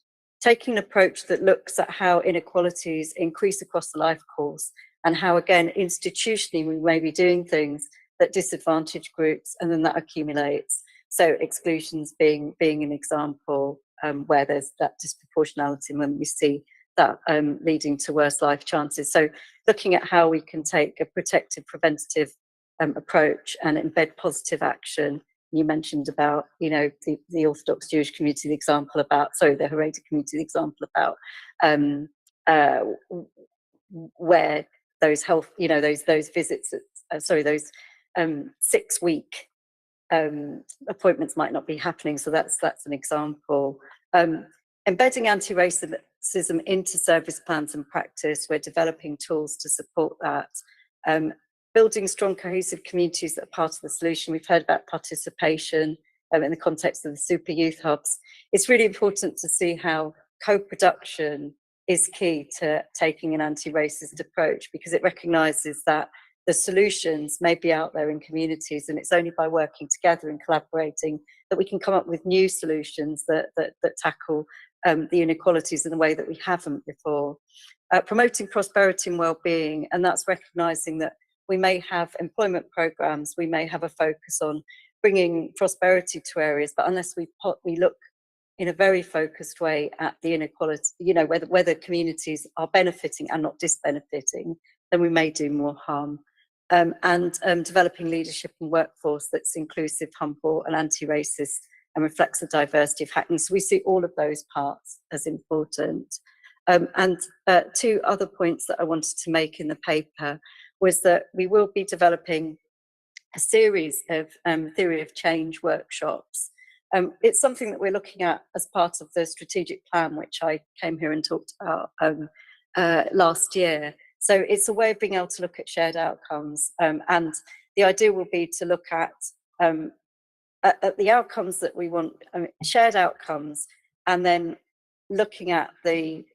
Taking an approach that looks at how inequalities increase across the life course, and how, again, institutionally we may be doing things that disadvantage groups, and then that accumulates. So exclusions being an example where there's that disproportionality when we see that leading to worse life chances. So looking at how we can take a protective, preventative approach and embed positive action. You mentioned about, you know, the Orthodox Jewish community, the example about, sorry, the Haredi community, the example about where those health, you know, those visits, those 6-week appointments might not be happening. So that's an example. Embedding anti-racism into service plans and practice, we're developing tools to support that. Building strong, cohesive communities that are part of the solution. We've heard about participation in the context of the super youth hubs. It's really important to see how co-production is key to taking an anti-racist approach, because it recognises that the solutions may be out there in communities, and it's only by working together and collaborating that we can come up with new solutions that tackle the inequalities in a way that we haven't before. Promoting prosperity and well-being, and that's recognising that we may have employment programmes, we may have a focus on bringing prosperity to areas, but unless we look in a very focused way at the inequality, you know, whether communities are benefiting and not disbenefiting, then we may do more harm. And developing leadership and workforce that's inclusive, humble and anti-racist, and reflects the diversity of Hackney. So we see all of those parts as important. And two other points that I wanted to make in the paper was that we will be developing a series of theory of change workshops. It's something that we're looking at as part of the strategic plan, which I came here and talked about last year. So it's a way of being able to look at shared outcomes, and the idea will be to look at the outcomes that we want, shared outcomes, and then looking at the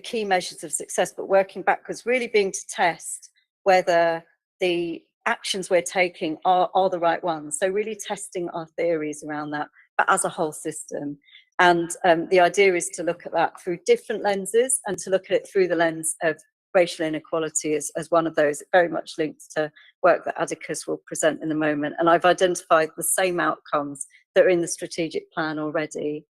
key measures of success, but working backwards, really being to test whether the actions we're taking are the right ones. So really testing our theories around that, but as a whole system. And the idea is to look at that through different lenses and to look at it through the lens of racial inequality as one of those, very much linked to work that Atticus will present in a moment. And I've identified the same outcomes that are in the strategic plan already.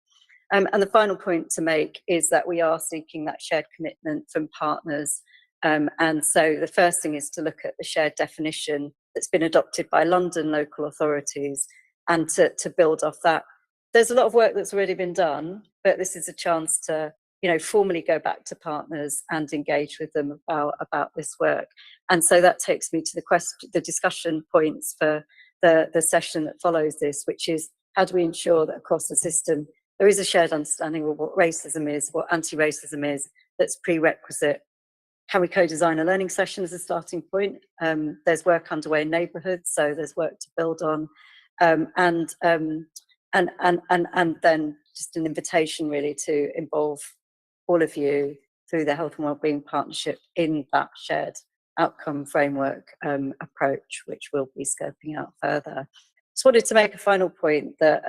And the final point to make is that we are seeking that shared commitment from partners. And so the first thing is to look at the shared definition that's been adopted by London local authorities and to build off that. There's a lot of work that's already been done, but this is a chance to, you know, formally go back to partners and engage with them about this work. And so that takes me to the discussion points for the session that follows this, which is how do we ensure that across the system there is a shared understanding of what racism is, what anti-racism is, that's prerequisite. Can we co-design a learning session as a starting point? There's work underway in neighbourhoods, so there's work to build on, and then just an invitation really to involve all of you through the Health and Wellbeing Partnership in that shared outcome framework approach, which we'll be scoping out further. Just wanted to make a final point that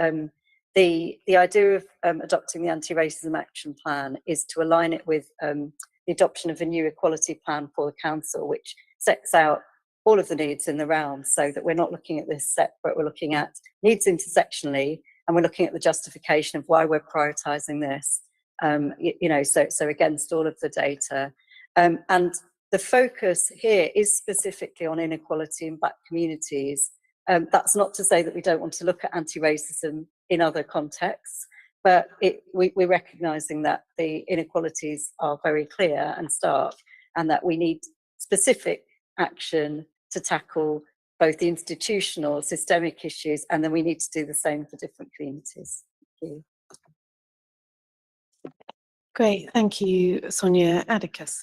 the idea of adopting the Anti-Racism Action Plan is to align it with the adoption of a new equality plan for the council, which sets out all of the needs in the realm, so that we're not looking at this separate, we're looking at needs intersectionally, and we're looking at the justification of why we're prioritising this, you know, so against all of the data. And the focus here is specifically on inequality in Black communities. That's not to say that we don't want to look at anti-racism in other contexts, but we're recognising that the inequalities are very clear and stark, and that we need specific action to tackle both the institutional, systemic issues, and then we need to do the same for different communities. Thank you. Great, thank you, Sonia. Atticus.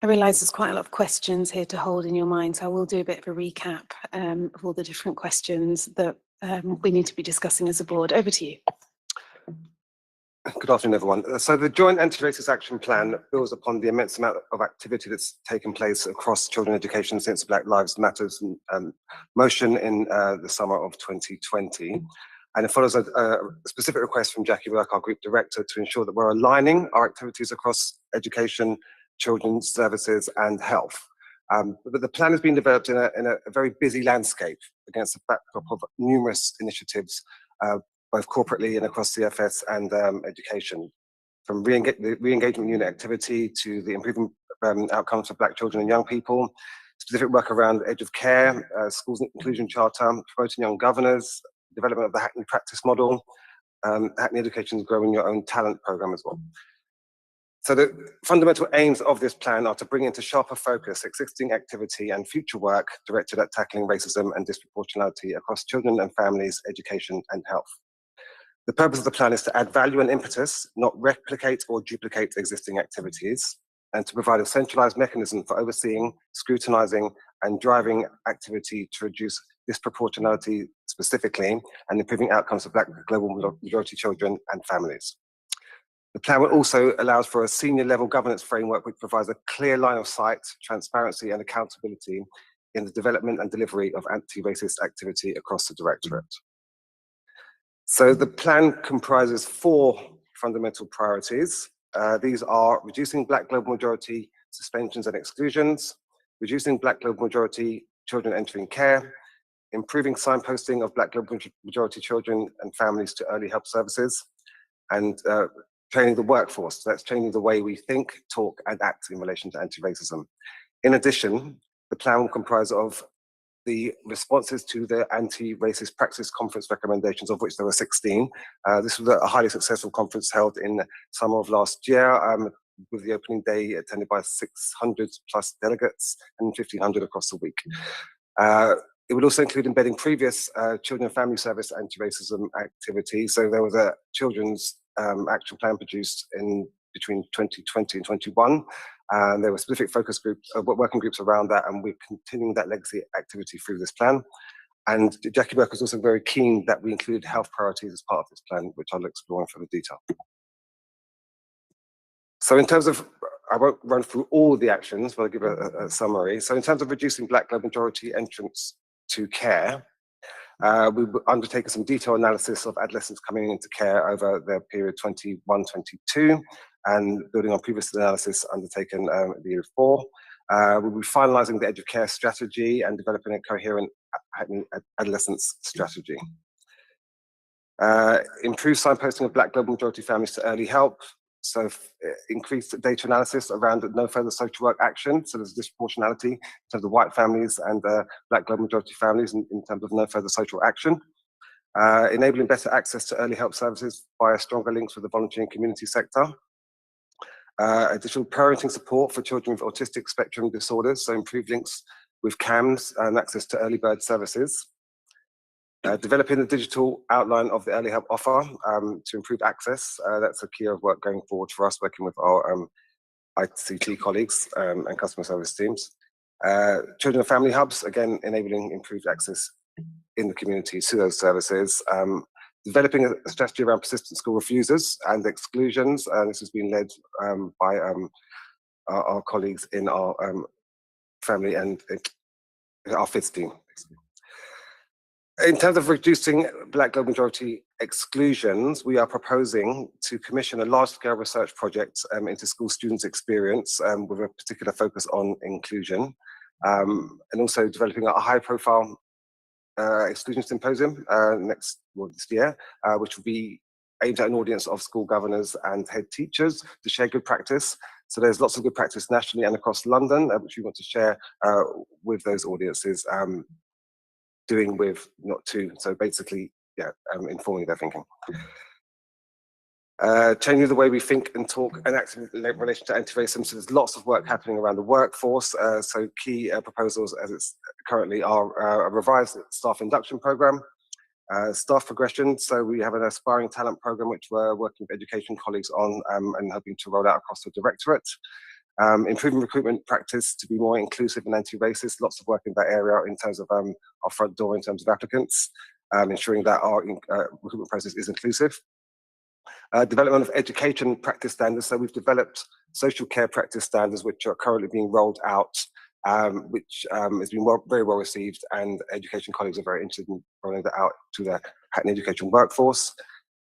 I realise there's quite a lot of questions here to hold in your mind, so I will do a bit of a recap of all the different questions that we need to be discussing as a board. Over to you. Good afternoon, everyone. So the Joint Anti-Racist Action Plan builds upon the immense amount of activity that's taken place across children education since Black Lives Matter's motion in the summer of 2020. And it follows a specific request from Jackie Work, our group director, to ensure that we're aligning our activities across education, children's services and health. But the plan has been developed in a very busy landscape against the backdrop of numerous initiatives, both corporately and across CFS and education, from the re-engagement unit activity to the improving outcomes for Black children and young people, specific work around edge of care, schools inclusion charter, promoting young governors, development of the Hackney practice model, Hackney Education's Growing Your Own Talent program as well. So the fundamental aims of this plan are to bring into sharper focus existing activity and future work directed at tackling racism and disproportionality across children and families, education and health. The purpose of the plan is to add value and impetus, not replicate or duplicate existing activities, and to provide a centralized mechanism for overseeing, scrutinizing, and driving activity to reduce disproportionality specifically, and improving outcomes for Black global majority children and families. The plan will also allow for a senior level governance framework which provides a clear line of sight, transparency, and accountability in the development and delivery of anti-racist activity across the Directorate. So the plan comprises 4 fundamental priorities. These are reducing Black global majority suspensions and exclusions, reducing Black global majority children entering care, improving signposting of Black global majority children and families to early help services, and training the workforce. So that's changing the way we think, talk, and act in relation to anti-racism. In addition, The plan will comprise of the responses to the anti-racist practice conference recommendations, of which there were 16. This was a highly successful conference held in summer of last year, with the opening day attended by 600 plus delegates and 1,500 across the week. It would also include embedding previous Children and Family Service anti-racism activity. So there was a children's action plan produced in between 2020 and 21. And there were specific focus groups, working groups around that, and we're continuing that legacy activity through this plan. And Jackie Burke was also very keen that we include health priorities as part of this plan, which I'll explore in further detail. So in terms of, I won't run through all the actions, but I'll give a summary. So in terms of reducing Black local majority entrance to care, we've undertaken some detailed analysis of adolescents coming into care over the period 21-22, and building on previous analysis undertaken the year before. We'll be finalising the Edge of Care strategy and developing a coherent adolescence strategy. Improve signposting of Black global majority families to early help. So increased data analysis around no further social work action. So there's disproportionality in terms of white families and Black global majority families in terms of no further social action. Enabling better access to early help services via stronger links with the voluntary and community sector. Additional parenting support for children with autistic spectrum disorders. So improved links with CAMS and access to early bird services. Developing the digital outline of the early help offer to improve access. That's a key of work going forward for us, working with our ICT colleagues and customer service teams. Children and family hubs, again, enabling improved access in the community to those services. Developing a strategy around persistent school refusers and exclusions. This has been led by our colleagues in our family and our FIDS team. In terms of reducing Black global majority exclusions, we are proposing to commission a large-scale research project into school students' experience with a particular focus on inclusion, and also developing a high-profile exclusion symposium this year, which will be aimed at an audience of school governors and head teachers to share good practice. So there's lots of good practice nationally and across London, which we want to share with those audiences. Doing with, not to, so basically, yeah, informing their thinking. Changing the way we think and talk and act in relation to anti-racism. So there's lots of work happening around the workforce. So key proposals as it's currently are a revised staff induction program, staff progression. So we have an aspiring talent program, which we're working with education colleagues on and hoping to roll out across the directorate. Improving recruitment practice to be more inclusive and anti-racist. Lots of work in that area in terms of our front door in terms of applicants, ensuring that our recruitment process is inclusive. Development of education practice standards. So we've developed social care practice standards, which are currently being rolled out, which has been very well received, and education colleagues are very interested in rolling that out to the Hackney education workforce.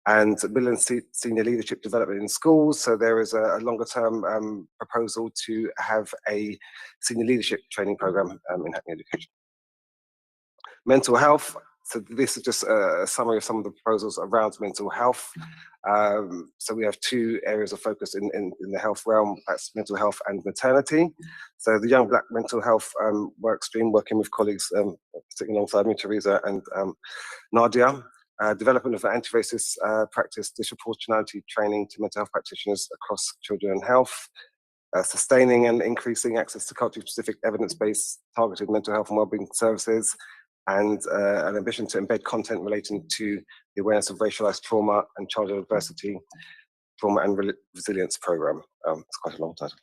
And building senior leadership development in schools. So there is a longer term proposal to have a senior leadership training program in Hackney education. Mental health. So this is just a summary of some of the proposals around mental health. So we have two areas of focus in the health realm, that's mental health and maternity. So the Young Black Mental Health work stream, working with colleagues sitting alongside me, Teresa and Nadia. Development of anti-racist practice disproportionality training to mental health practitioners across children and health, sustaining and increasing access to culturally specific evidence-based targeted mental health and wellbeing services, and an ambition to embed content relating to the awareness of racialized trauma and childhood adversity trauma and resilience program. It's quite a long title.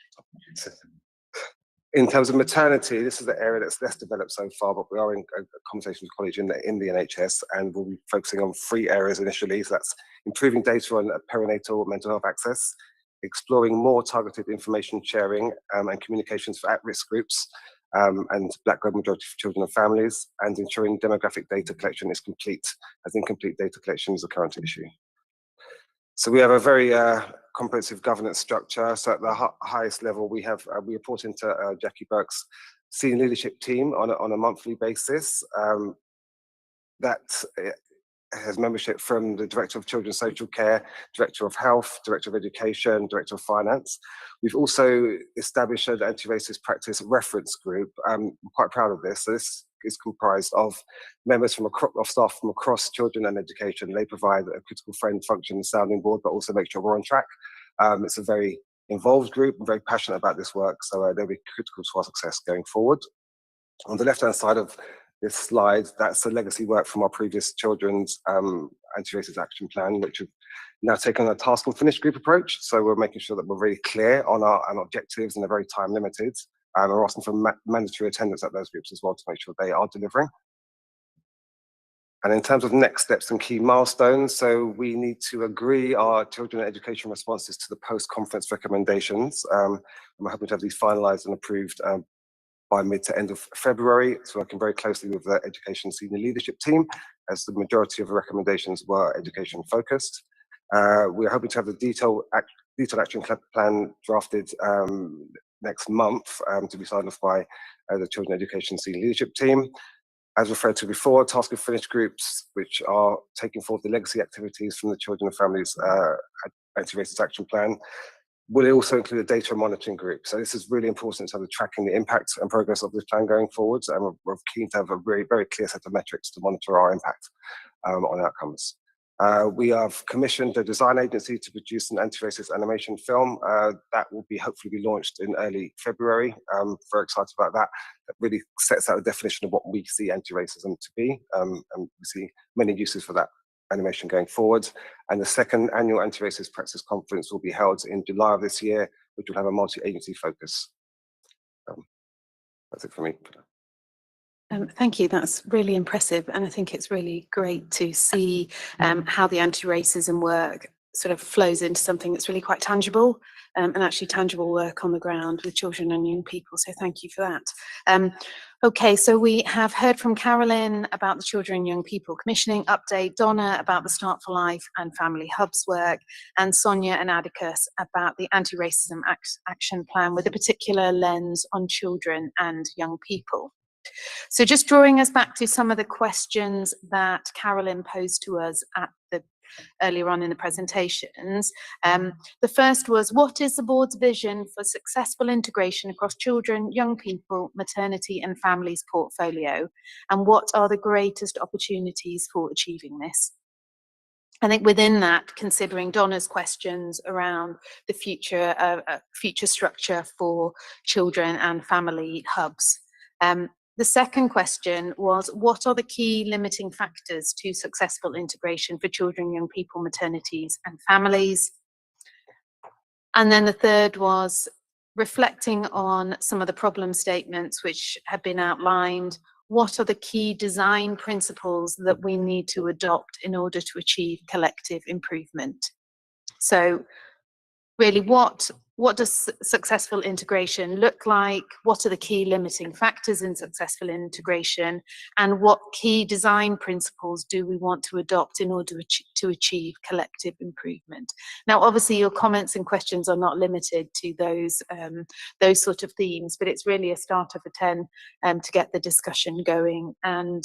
In terms of maternity, this is the area that's less developed so far, but we are in conversations with colleagues in the NHS, and we'll be focusing on 3 areas initially. So that's improving data on perinatal mental health access, exploring more targeted information sharing and communications for at-risk groups and Black global majority children and families, and ensuring demographic data collection is complete, as incomplete data collection is a current issue. So we have a very comprehensive governance structure. So at the highest level, we report into Jackie Burke's senior leadership team on a monthly basis. That has membership from the Director of Children's Social Care, Director of Health, Director of Education, Director of Finance. We've also established an anti-racist practice reference group. I'm quite proud of this. So this is comprised of members of staff from across children and education. They provide a critical friend function sounding board, but also make sure we're on track. It's a very involved group. I'm very passionate about this work, so they'll be critical to our success going forward. On the left-hand side of this slide, that's the legacy work from our previous children's anti-racist action plan, which have now taken a task and finish group approach. So we're making sure that we're really clear on our objectives and they're very time limited. We're asking for mandatory attendance at those groups as well to make sure they are delivering. And in terms of next steps and key milestones, so we need to agree our children and education responses to the post-conference recommendations. I'm hoping to have these finalised and approved by mid to end of February. So working very closely with the education senior leadership team, as the majority of the recommendations were education focused. We're hoping to have the detailed action plan drafted next month to be signed off by the children education senior leadership team. As referred to before, task and finish groups, which are taking forward the legacy activities from the Children and Families Anti-Racist Action Plan, will also include a data and monitoring group. So this is really important in terms of tracking the impact and progress of this plan going forwards. And we're keen to have a very, very clear set of metrics to monitor our impact on outcomes. We have commissioned a design agency to produce an anti-racist animation film. That will be hopefully be launched in early February. Very excited about that. That really sets out the definition of what we see anti-racism to be. And we see many uses for that animation going forward. And the second annual Anti-Racist Practice Conference will be held in July of this year, which will have a multi-agency focus. That's it for me. Thank you. That's really impressive. And I think it's really great to see how the anti-racism work sort of flows into something that's really quite tangible and actually tangible work on the ground with children and young people. So thank you for that. Okay, so we have heard from Carolyn about the Children and Young People Commissioning update, Donna about the Start for Life and Family Hubs work, and Sonia and Atticus about the Anti-Racism Action Plan with a particular lens on children and young people. So just drawing us back to some of the questions that Carolyn posed to us earlier on in the presentations. The first was, what is the board's vision for successful integration across children, young people, maternity and families portfolio? And what are the greatest opportunities for achieving this? I think within that, considering Donna's questions around the future structure for children and family hubs. The second question was, what are the key limiting factors to successful integration for children, young people, maternities and families? And then the third was reflecting on some of the problem statements which have been outlined. What are the key design principles that we need to adopt in order to achieve collective improvement? So really, what does successful integration look like? What are the key limiting factors in successful integration? And what key design principles do we want to adopt in order to achieve collective improvement? Now, obviously, your comments and questions are not limited to those sort of themes, but it's really a starter for 10 to get the discussion going. And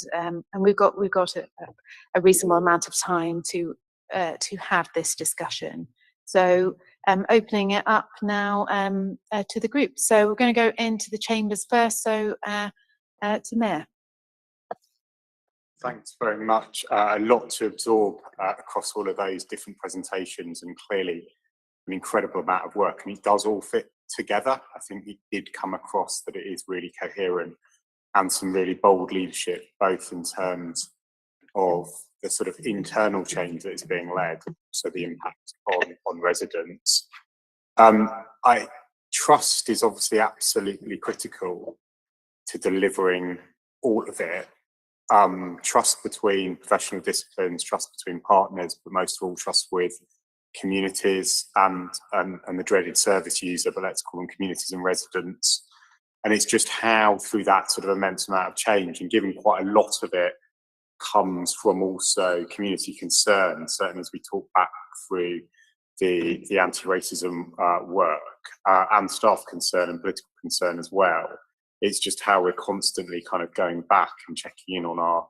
we've got a reasonable amount of time to have this discussion. So opening it up now to the group. So we're going to go into the chambers first. So to Mayor. Thanks very much. A lot to absorb across all of those different presentations, and clearly an incredible amount of work. And it does all fit together. I think it did come across that it is really coherent and some really bold leadership, both in terms of the sort of internal change that is being led, so the impact on residents. Trust is obviously absolutely critical to delivering all of it. Trust between professional disciplines, trust between partners, but most of all trust with communities and the dreaded service user, but let's call them communities and residents. And it's just how through that sort of immense amount of change, and given quite a lot of it comes from also community concern, certainly as we talk back through the anti-racism work and staff concern and political concern as well. It's just how we're constantly kind of going back and checking in on our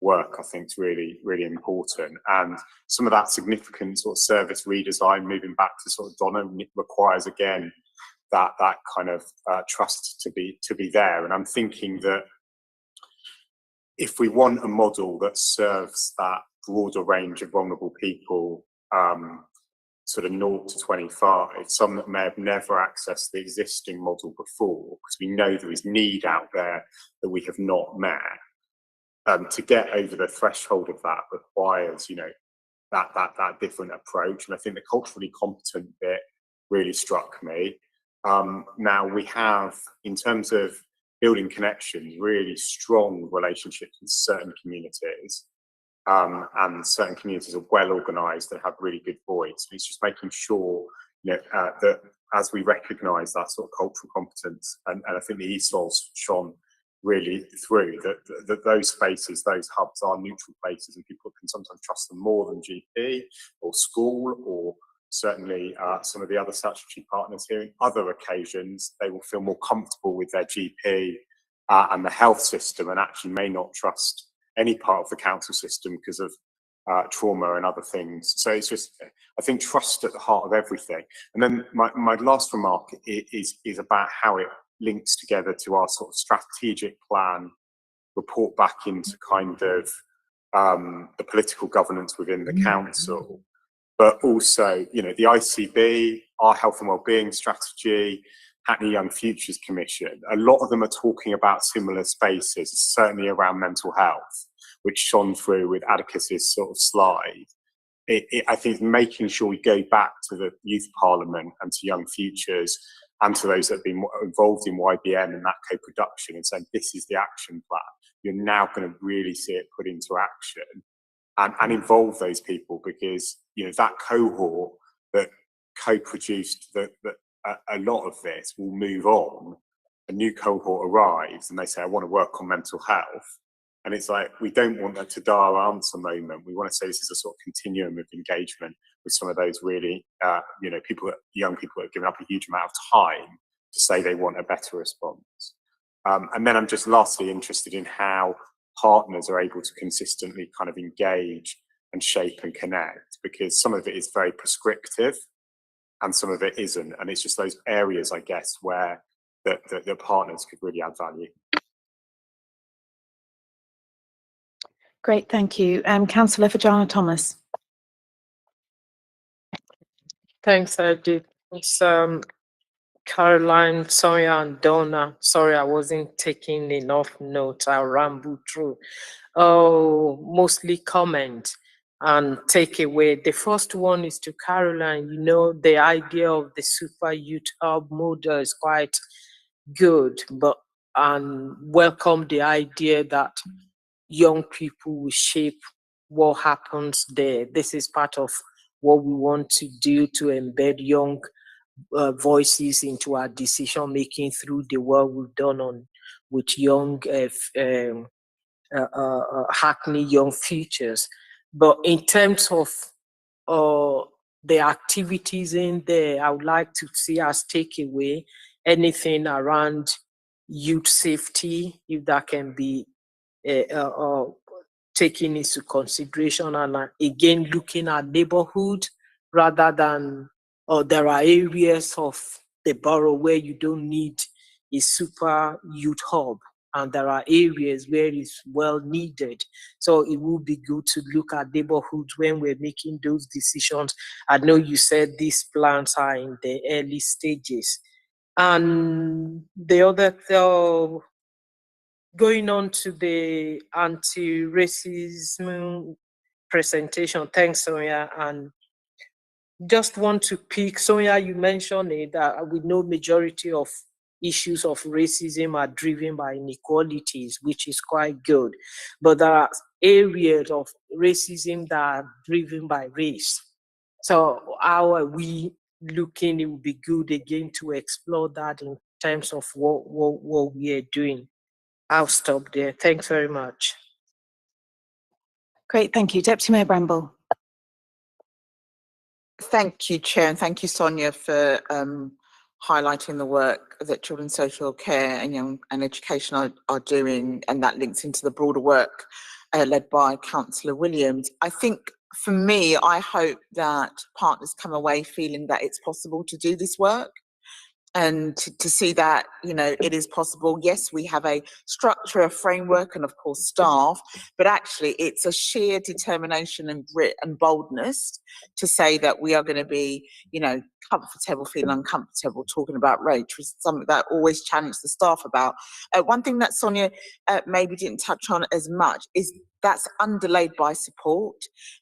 work, I think, is really, really important. And some of that significant sort of service redesign, moving back to sort of Donna, requires again that kind of trust to be there. And I'm thinking that if we want a model that serves that broader range of vulnerable people, sort of 0 to 25, some that may have never accessed the existing model before, because we know there is need out there that we have not met. To get over the threshold of that requires, you know, that different approach. And I think the culturally competent bit really struck me. Now we have, in terms of building connections, really strong relationships with certain communities. And certain communities are well organised and have really good voice. It's just making sure, you know, that as we recognise that sort of cultural competence, and I think the ESOL's shone really through, that those spaces, those hubs are neutral places, and people can sometimes trust them more than GP or school, or certainly some of the other statutory partners here. In other occasions, they will feel more comfortable with their GP and the health system, and actually may not trust any part of the council system because of trauma and other things. So it's just, I think, trust at the heart of everything. And then my last remark is about how it links together to our sort of strategic plan, report back into kind of the political governance within the council, but also, you know, the ICB, our health and wellbeing strategy, Hackney Young Futures Commission. A lot of them are talking about similar spaces, certainly around mental health, which shone through with Atticus's sort of slide. I think making sure we go back to the Youth Parliament and to Young Futures and to those that have been involved in YBN and that co-production, and saying, this is the action plan. You're now going to really see it put into action, and involve those people, because, you know, that cohort that co-produced a lot of this will move on. A new cohort arrives and they say, I want to work on mental health. And it's like, we don't want that to die our answer moment. We want to say this is a sort of continuum of engagement with some of those really, you know, young people that have given up a huge amount of time to say they want a better response. And then I'm just lastly interested in how partners are able to consistently kind of engage and shape and connect, because some of it is very prescriptive and some of it isn't. And it's just those areas, I guess, where the partners could really add value. Great, thank you. Councillor Fajana Thomas. Thanks, Edith. It's Caroline, Sonia, and Donna. Sorry, I wasn't taking enough notes. I'll ramble through. Oh, mostly comment and takeaway. The first one is to Caroline. You know, the idea of the Super Youth Hub model is quite good, but welcome the idea that young people will shape what happens there. This is part of what we want to do, to embed young voices into our decision making through the work we've done with young Hackney Young Futures. But in terms of the activities in there, I would like to see us take away anything around youth safety, if that can be taken into consideration, and again looking at neighborhood rather than there are areas of the borough where you don't need a super youth hub, and there are areas where it's well needed. So it would be good to look at neighborhoods when we're making those decisions. I know you said these plans are in the early stages. And the other going on to the anti-racism presentation, thanks, Sonia. And just want to pick, Sonia, you mentioned it, that we know majority of issues of racism are driven by inequalities, which is quite good. But there are areas of racism that are driven by race. So how are we looking? It would be good again to explore that in terms of what we are doing. I'll stop there. Thanks very much. Great, thank you. Deputy Mayor Bramble. Thank you, Chair, and thank you, Sonia, for highlighting the work that Children's Social Care and Young and Education are doing, and that links into the broader work led by Councillor Williams. I think for me, I hope that partners come away feeling that it's possible to do this work, and to see that, you know, it is possible. Yes, we have a structure, a framework, and of course staff, but actually it's a sheer determination and grit and boldness to say that we are going to be, you know, comfortable, feeling uncomfortable talking about race, which is something that I always challenge the staff about. One thing that Sonia maybe didn't touch on as much is that's underlaid by support.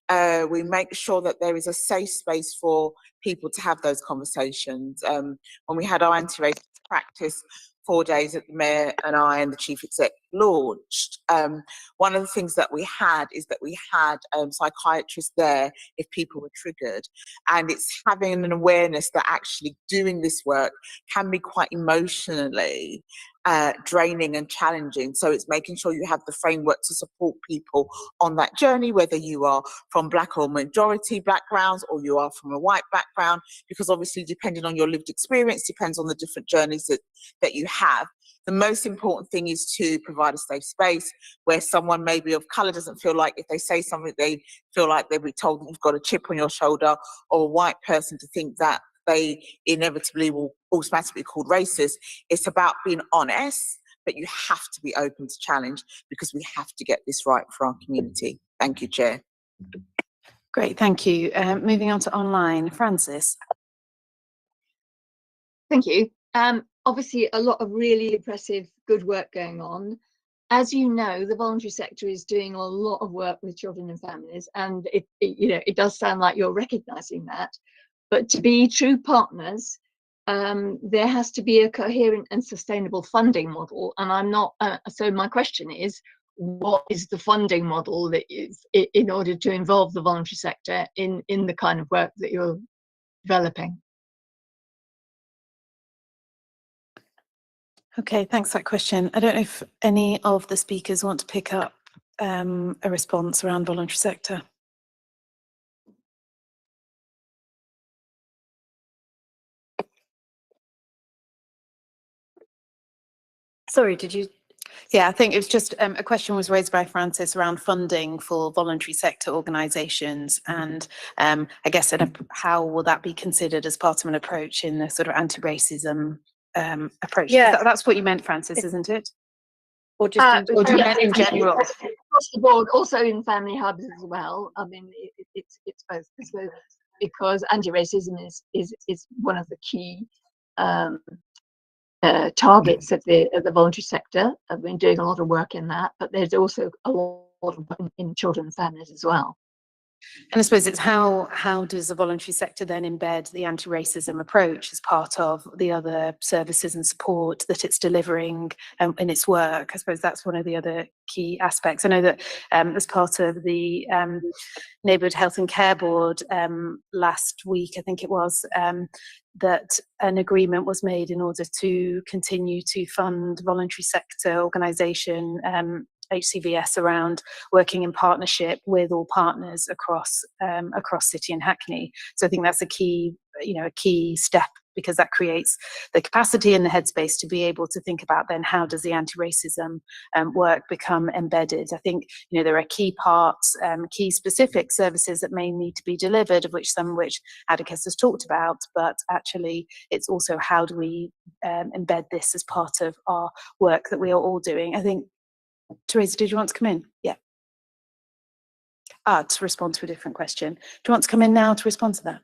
We make sure that there is a safe space for people to have those conversations. When we had our anti-racist practice 4 days that the Mayor and I and the Chief Exec launched, one of the things that we had is that we had psychiatrists there if people were triggered. And it's having an awareness that actually doing this work can be quite emotionally draining and challenging. So it's making sure you have the framework to support people on that journey, whether you are from Black or majority backgrounds or you are from a white background, because obviously depending on your lived experience, depends on the different journeys that you have. The most important thing is to provide a safe space where someone maybe of colour doesn't feel like if they say something, they feel like they'll be told that you've got a chip on your shoulder, or a white person to think that they inevitably will automatically be called racist. It's about being honest, but you have to be open to challenge because we have to get this right for our community. Thank you, Chair. Great, thank you. Moving on to online, Frances. Thank you. Obviously, a lot of really impressive, good work going on. As you know, the voluntary sector is doing a lot of work with children and families, and it does sound like you're recognising that. But to be true partners, there has to be a coherent and sustainable funding model. And I'm not. So my question is, what is the funding model that is in order to involve the voluntary sector in the kind of work that you're developing? Okay, thanks for that question. I don't know if any of the speakers want to pick up a response around voluntary sector. Sorry, did you? Yeah, I think it was just a question was raised by Francis around funding for voluntary sector organisations, and I guess how will that be considered as part of an approach in the sort of anti-racism approach? Yeah. That's what you meant, Francis, isn't it? Or just Or do you in general? Across the board, also in family hubs as well. I mean, it's both, because anti-racism is one of the key targets of the voluntary sector. I've been doing a lot of work in that, but there's also a lot of work in children and families as well. And I suppose it's how does the voluntary sector then embed the anti-racism approach as part of the other services and support that it's delivering in its work? I suppose that's one of the other key aspects. I know that as part of the Neighbourhood Health and Care Board last week, I think it was, that an agreement was made in order to continue to fund voluntary sector organisation HCVS around working in partnership with all partners across City and Hackney. So I think that's a key step, because that creates the capacity and the headspace to be able to think about then how does the anti-racism work become embedded. I think there are key parts, key specific services that may need to be delivered, of which Atticus has talked about, but actually it's also how do we embed this as part of our work that we are all doing. I think, Teresa, did you want to come in? Yeah. To respond to a different question. Do you want to come in now to respond to that?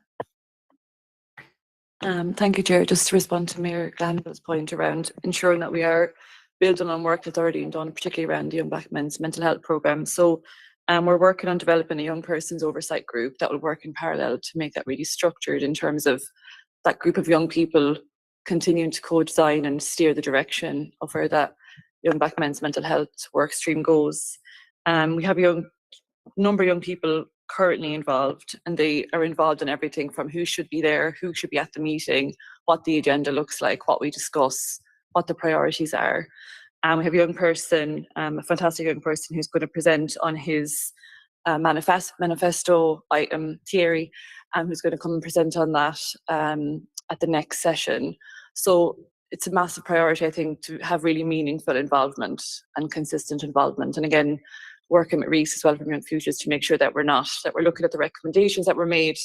Thank you, Chair. Just to respond to Mayor Glanville's point around ensuring that we are building on work that's already been done, particularly around the Young Black Men's mental health programme. So we're working on developing a young person's oversight group that will work in parallel to make that really structured in terms of that group of young people continuing to co-design and steer the direction of where that Young Black Men's mental health work stream goes. We have a number of young people currently involved, and they are involved in everything from who should be there, who should be at the meeting, what the agenda looks like, what we discuss, what the priorities are. We have a young person, a fantastic young person, who's going to present on his manifesto item, Thierry, who's going to come and present on that at the next session. So it's a massive priority, I think, to have really meaningful involvement and consistent involvement. And again, working with Reese as well from Young Futures to make sure that we're looking at the recommendations that were made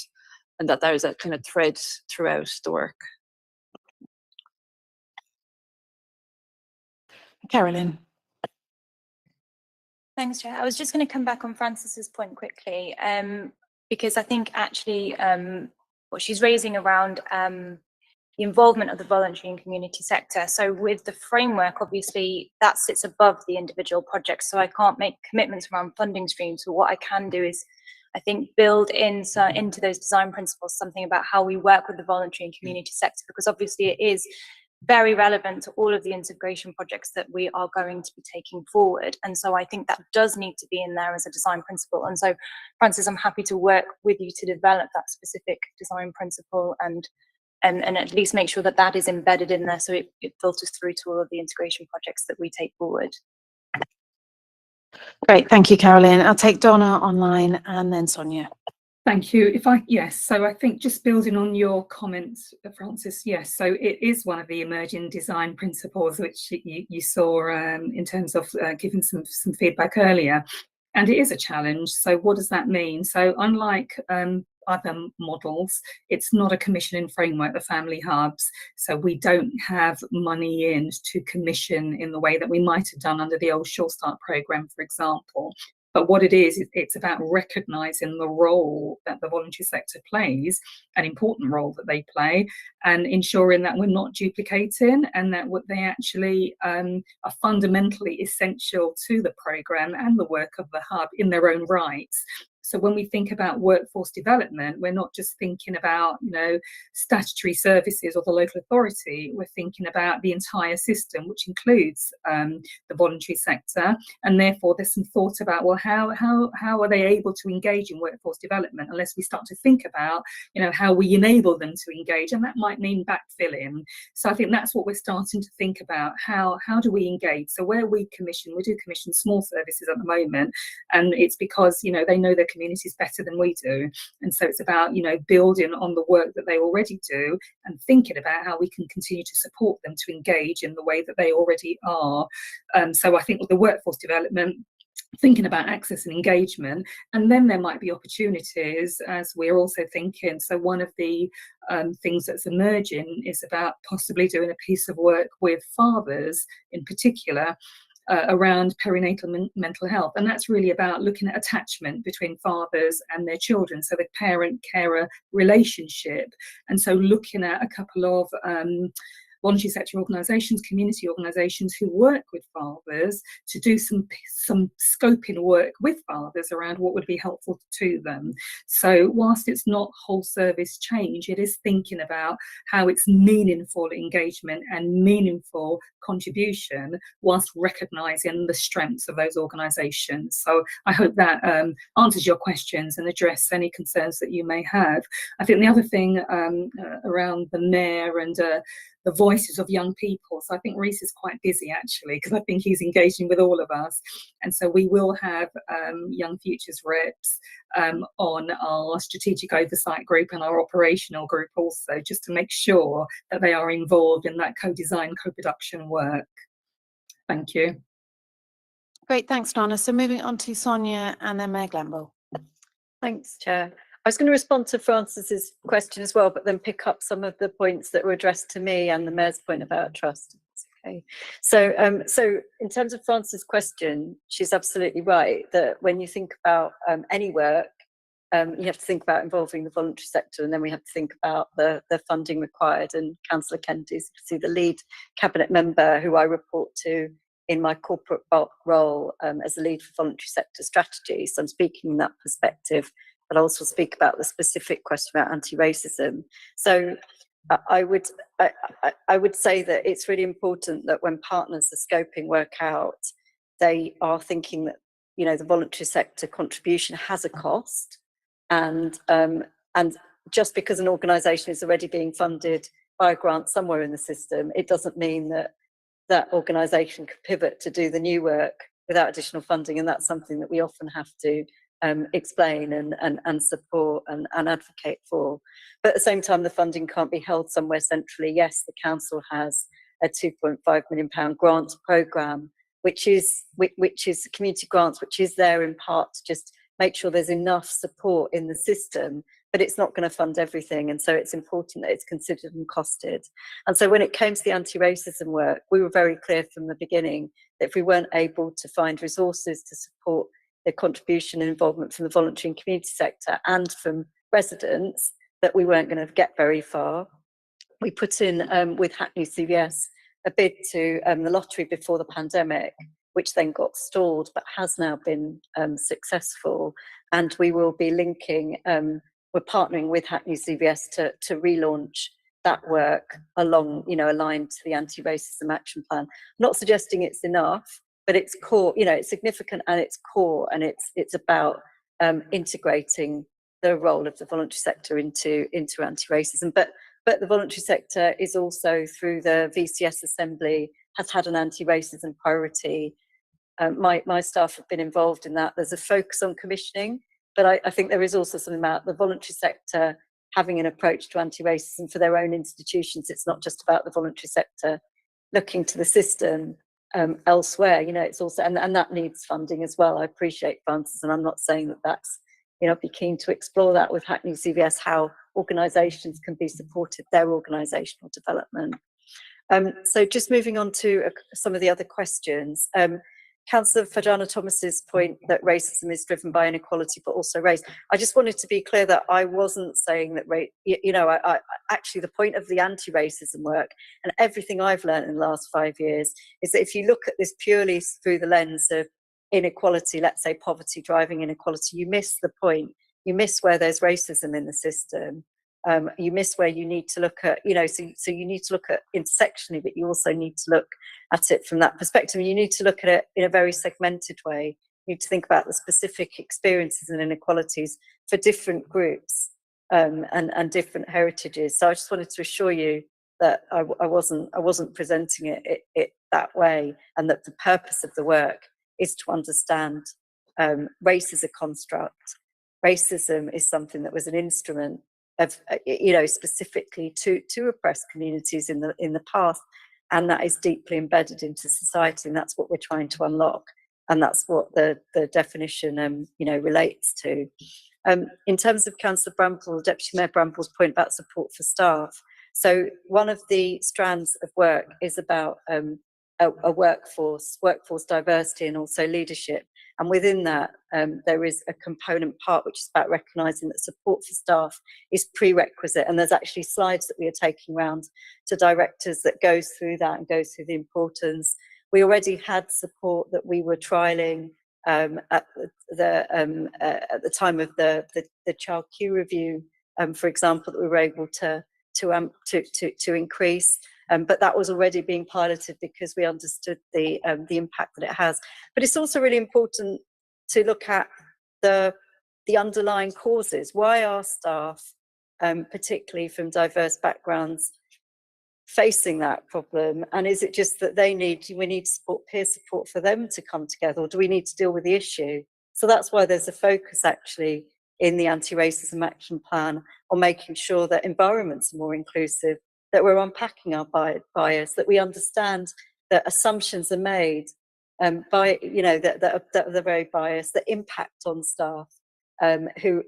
and that there's a kind of thread throughout the work. Carolyn. Thanks, Chair. I was just going to come back on Frances's point quickly, because I think actually what she's raising around the involvement of the voluntary and community sector. So with the framework, obviously that sits above the individual projects. So I can't make commitments around funding streams. So what I can do is, I think, build into those design principles something about how we work with the voluntary and community sector, because obviously it is very relevant to all of the integration projects that we are going to be taking forward. And so I think that does need to be in there as a design principle. And so, Frances, I'm happy to work with you to develop that specific design principle and at least make sure that that is embedded in there so it filters through to all of the integration projects that we take forward. Great, thank you, Caroline. I'll take Donna online and then Sonia. Thank you. Yes, so I think just building on your comments, Frances, yes, so it is one of the emerging design principles which you saw in terms of giving some feedback earlier. And it is a challenge. So what does that mean? So unlike other models, it's not a commissioning framework, the family hubs. So we don't have money in to commission in the way that we might have done under the old Sure Start programme, for example. But what it is, it's about recognising the role that the voluntary sector plays, an important role that they play, and ensuring that we're not duplicating and that what they actually are fundamentally essential to the programme and the work of the hub in their own rights. So when we think about workforce development, we're not just thinking about, statutory services or the local authority. We're thinking about the entire system, which includes the voluntary sector. And therefore, there's some thought about, well, how are they able to engage in workforce development unless we start to think about, how we enable them to engage, and that might mean backfilling. So I think that's what we're starting to think about. How do we engage? So where we do commission small services at the moment, and it's because they know their communities better than we do, and so it's about building on the work that they already do and thinking about how we can continue to support them to engage in the way that they already are. So I think with the workforce development, thinking about access and engagement, and then there might be opportunities as we're also thinking. So one of the things that's emerging is about possibly doing a piece of work with fathers in particular around perinatal mental health, and that's really about looking at attachment between fathers and their children, so the parent-carer relationship. And so looking at a couple of voluntary sector organisations, community organisations who work with fathers to do some scoping work with fathers around what would be helpful to them. So whilst it's not whole service change, it is thinking about how it's meaningful engagement and meaningful contribution whilst recognising the strengths of those organisations. So I hope that answers your questions and address any concerns that you may have. I think the other thing around the mayor and the voices of young people. So I think Reese is quite busy actually, because I think he's engaging with all of us. And so we will have Young Futures reps on our strategic oversight group and our operational group also, just to make sure that they are involved in that co-design, co-production work. Thank you. Great, thanks, Donna. So moving on to Sonia and then Meg Lamble. Thanks, Chair. I was going to respond to Frances's question as well, but then pick up some of the points that were addressed to me and the Mayor's point about trust. Okay. So in terms of Frances' question, she's absolutely right that when you think about any work, you have to think about involving the voluntary sector, and then we have to think about the funding required. And Councillor Kennedy is the lead cabinet member who I report to in my corporate role as the lead for voluntary sector strategy. So I'm speaking in that perspective, but I also speak about the specific question about anti-racism. So I would say that it's really important that when partners are scoping work out, they are thinking that the voluntary sector contribution has a cost, and just because an organisation is already being funded by a grant somewhere in the system, it doesn't mean that that organisation could pivot to do the new work without additional funding, and that's something that we often have to explain and support and advocate for. But at the same time, the funding can't be held somewhere centrally. Yes, the council has a £2.5 million grant programme, which is community grants, which is there in part to just make sure there's enough support in the system, but it's not going to fund everything. And so it's important that it's considered and costed. And so when it came to the anti-racism work, we were very clear from the beginning that if we weren't able to find resources to support the contribution and involvement from the voluntary and community sector and from residents, that we weren't going to get very far. We put in with Hackney CVS a bid to the lottery before the pandemic, which then got stalled but has now been successful. And we will be linking, we're partnering with Hackney CVS to relaunch that work along, aligned to the anti-racism action plan. I'm not suggesting it's enough, but it's core, it's significant and it's core, and it's about integrating the role of the voluntary sector into anti-racism. But the voluntary sector is also, through the VCS Assembly, has had an anti-racism priority. My staff have been involved in that. There's a focus on commissioning, but I think there is also something about the voluntary sector having an approach to anti-racism for their own institutions. It's not just about the voluntary sector looking to the system elsewhere. It's also, and that needs funding as well. I appreciate Francis, and I'm not saying that that's, I'd be keen to explore that with Hackney CVS, how organisations can be supported, their organisational development. So just moving on to some of the other questions. Councillor Fajana Thomas's point that racism is driven by inequality, but also race. I just wanted to be clear that I wasn't saying that actually the point of the anti-racism work and everything I've learned in the last 5 years is that if you look at this purely through the lens of inequality, let's say poverty driving inequality, you miss the point. You miss where there's racism in the system. You miss where you need to look at, so you need to look at intersectionally, but you also need to look at it from that perspective. You need to look at it in a very segmented way. You need to think about the specific experiences and inequalities for different groups and different heritages. So I just wanted to assure you that I wasn't presenting it that way, and that the purpose of the work is to understand race as a construct. Racism is something that was an instrument of, specifically to oppressed communities in the past, and that is deeply embedded into society, and that's what we're trying to unlock, and that's what the definition relates to. In terms of Councillor Bramble, Deputy Mayor Bramble's point about support for staff, so one of the strands of work is about a workforce diversity and also leadership. And within that, there is a component part which is about recognising that support for staff is prerequisite. And there's actually slides that we are taking around to directors that goes through that and goes through the importance. We already had support that we were trialling at the time of the child queue review, for example, that we were able to increase. But that was already being piloted because we understood the impact that it has. But it's also really important to look at the underlying causes. Why are staff, particularly from diverse backgrounds, facing that problem? And is it just that we need peer support for them to come together, or do we need to deal with the issue? So that's why there's a focus actually in the anti-racism action plan on making sure that environments are more inclusive, that we're unpacking our bias, that we understand that assumptions are made by, that are very biased, that impact on staff who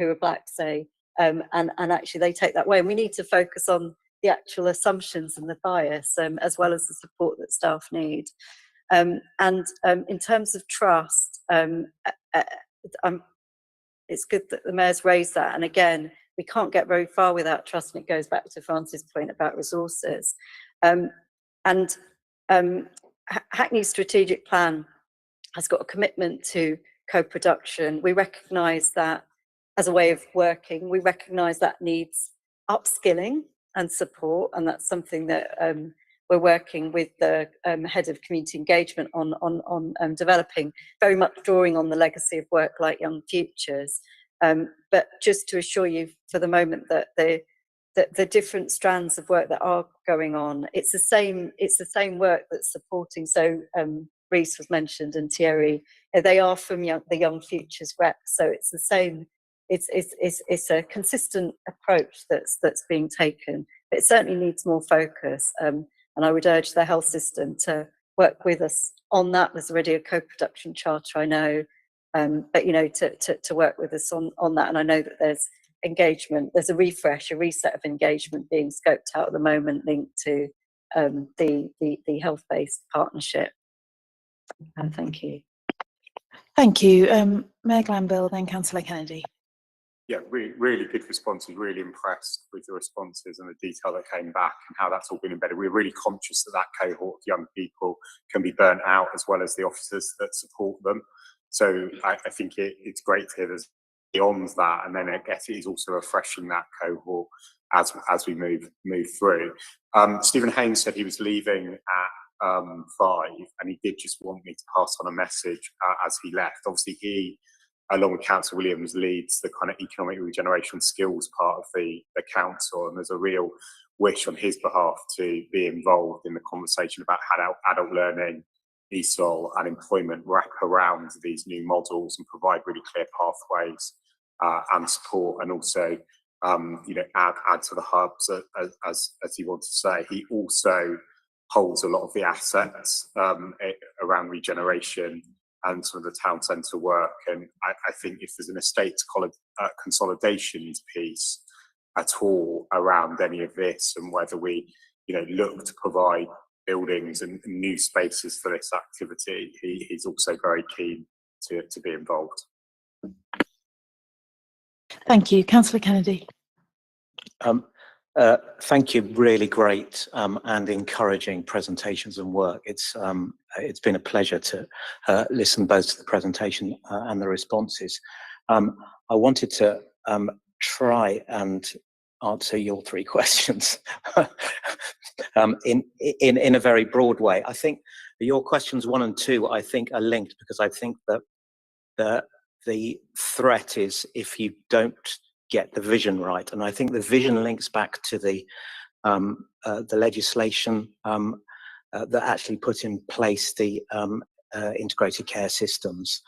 are black, say, and actually they take that way. And we need to focus on the actual assumptions and the bias, as well as the support that staff need. And in terms of trust, it's good that the Mayor's raised that. And again, we can't get very far without trust, and it goes back to Francis' point about resources. Hackney's strategic plan has got a commitment to co-production. We recognise that as a way of working. We recognise that needs upskilling and support, and that's something that we're working with the head of community engagement on developing, very much drawing on the legacy of work like Young Futures. But just to assure you for the moment that the different strands of work that are going on, it's the same work that's supporting. So Reese was mentioned and Thierry, they are from the Young Futures rep. So it's the same. It's a consistent approach that's being taken. But it certainly needs more focus. And I would urge the health system to work with us on that. There's already a co-production charter, I know, but you know, to work with us on that. And I know that there's engagement, there's a reset of engagement being scoped out at the moment linked to the health-based partnership. And thank you. Thank you. Mayor Glanville, then Councillor Kennedy. Yeah, really good responses, really impressed with the responses and the detail that came back and how that's all been embedded. We're really conscious that that cohort of young people can be burnt out, as well as the officers that support them. So I think it's great to hear there's beyond that, and then I guess it is also refreshing that cohort as we move through. Stephen Haynes said he was leaving at 5, and he did just want me to pass on a message as he left. Obviously, he, along with Councillor Williams, leads the kind of economic regeneration skills part of the council, and there's a real wish on his behalf to be involved in the conversation about how adult learning, ESOL and employment wrap around these new models and provide really clear pathways and support, and also you know, add to the hubs as he wanted to say. He also holds a lot of the assets around regeneration and some of the town centre work, and I think if there's an estates consolidations piece at all around any of this, and whether we, you know, look to provide buildings and new spaces for this activity, he's also very keen to be involved. Thank you. Councillor Kennedy. Thank you. Really great and encouraging presentations and work. It's been a pleasure to listen both to the presentation and the responses. I wanted to try and answer your 3 questions in a very broad way. I think your questions 1 and 2, I think, are linked, because I think that the threat is if you don't get the vision right, and I think the vision links back to the legislation that actually put in place the integrated care systems,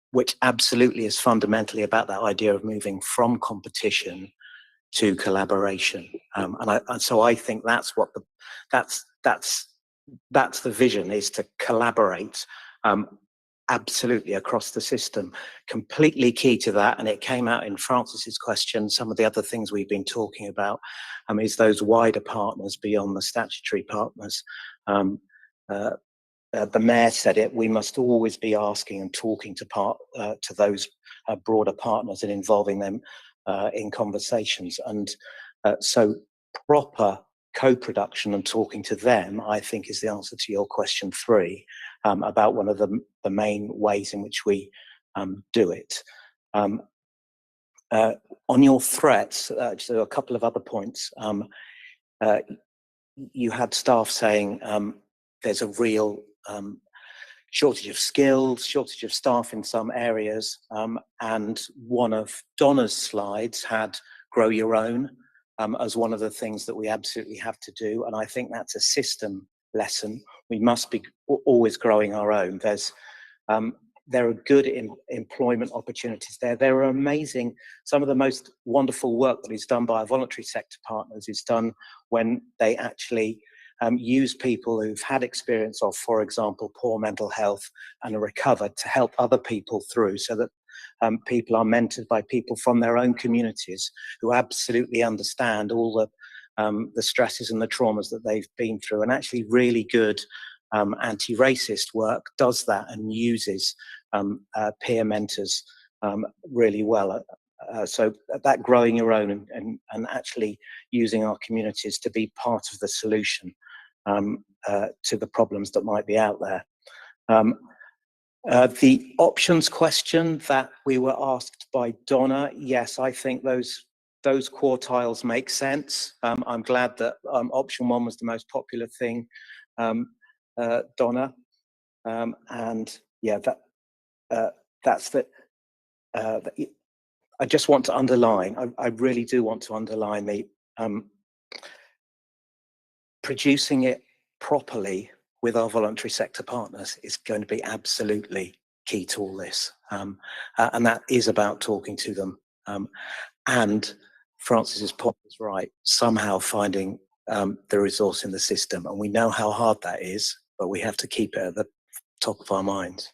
which absolutely is fundamentally about that idea of moving from competition to collaboration, and so I think that's what that's the vision, is to collaborate absolutely across the system. Completely key to that, and it came out in Francis's question, some of the other things we've been talking about, is those wider partners beyond the statutory partners. The Mayor said it, we must always be asking and talking to those broader partners and involving them in conversations. And so proper co-production and talking to them, I think, is the answer to your question 3 about one of the main ways in which we do it. On your threats, so a couple of other points. You had staff saying there's a real shortage of skills, shortage of staff in some areas, and one of Donna's slides had grow your own as one of the things that we absolutely have to do, and I think that's a system lesson. We must be always growing our own. There are good employment opportunities there. There are amazing, some of the most wonderful work that is done by our voluntary sector partners is done when they actually use people who've had experience of, for example, poor mental health and are recovered to help other people through, so that people are mentored by people from their own communities who absolutely understand all the stresses and the traumas that they've been through. And actually really good anti-racist work does that and uses peer mentors really well. So that growing your own and actually using our communities to be part of the solution to the problems that might be out there. The options question that we were asked by Donna, yes, I think those quartiles make sense. I'm glad that option 1 was the most popular thing, Donna, and yeah, that's the. I just want to underline. I really do want to underline the producing it properly with our voluntary sector partners is going to be absolutely key to all this, and that is about talking to them. And Francis's point is right. Somehow finding the resource in the system, and we know how hard that is. but we have to keep it at the top of our minds.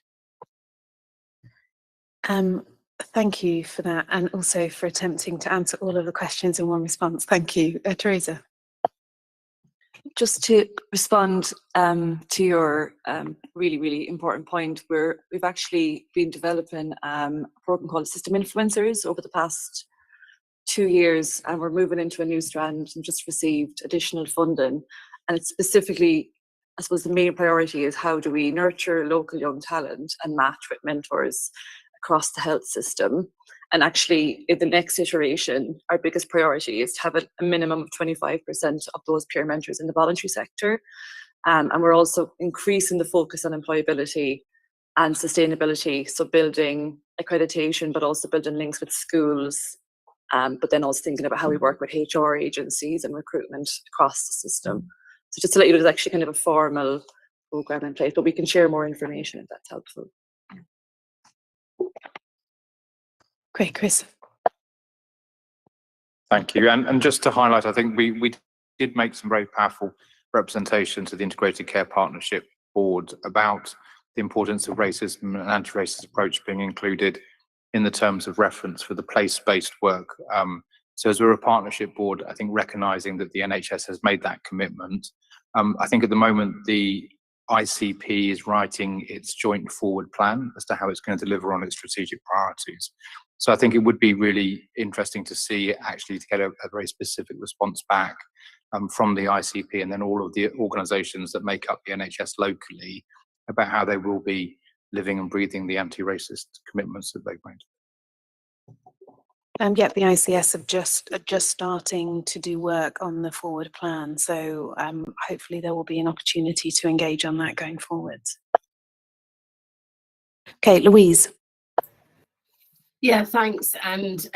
Thank you for that, and also for attempting to answer all of the questions in one response. Thank you. Teresa. Just to respond to your really, really important point, we've actually been developing a program called System Influencers over the past 2 years, and we're moving into a new strand and just received additional funding. And it's specifically, I suppose the main priority is how do we nurture local young talent and match with mentors across the health system. And actually, in the next iteration, our biggest priority is to have a minimum of 25% of those peer mentors in the voluntary sector. And we're also increasing the focus on employability and sustainability. So building accreditation, but also building links with schools, but then also thinking about how we work with HR agencies and recruitment across the system. So just to let you know, there's actually kind of a formal program in place, but we can share more information if that's helpful. Great, Chris. Thank you. And just to highlight, I think we did make some very powerful representation to the Integrated Care Partnership Board about the importance of racism and anti-racist approach being included in the terms of reference for the place-based work. So as we're a partnership board, I think recognising that the NHS has made that commitment. I think at the moment the ICP is writing its joint forward plan as to how it's going to deliver on its strategic priorities. So I think it would be really interesting to see actually to get a very specific response back from the ICP and then all of the organisations that make up the NHS locally about how they will be living and breathing the anti-racist commitments that they've made. Yeah, the ICS are just starting to do work on the forward plan, so hopefully there will be an opportunity to engage on that going forward. Okay, Louise. Yeah, thanks, and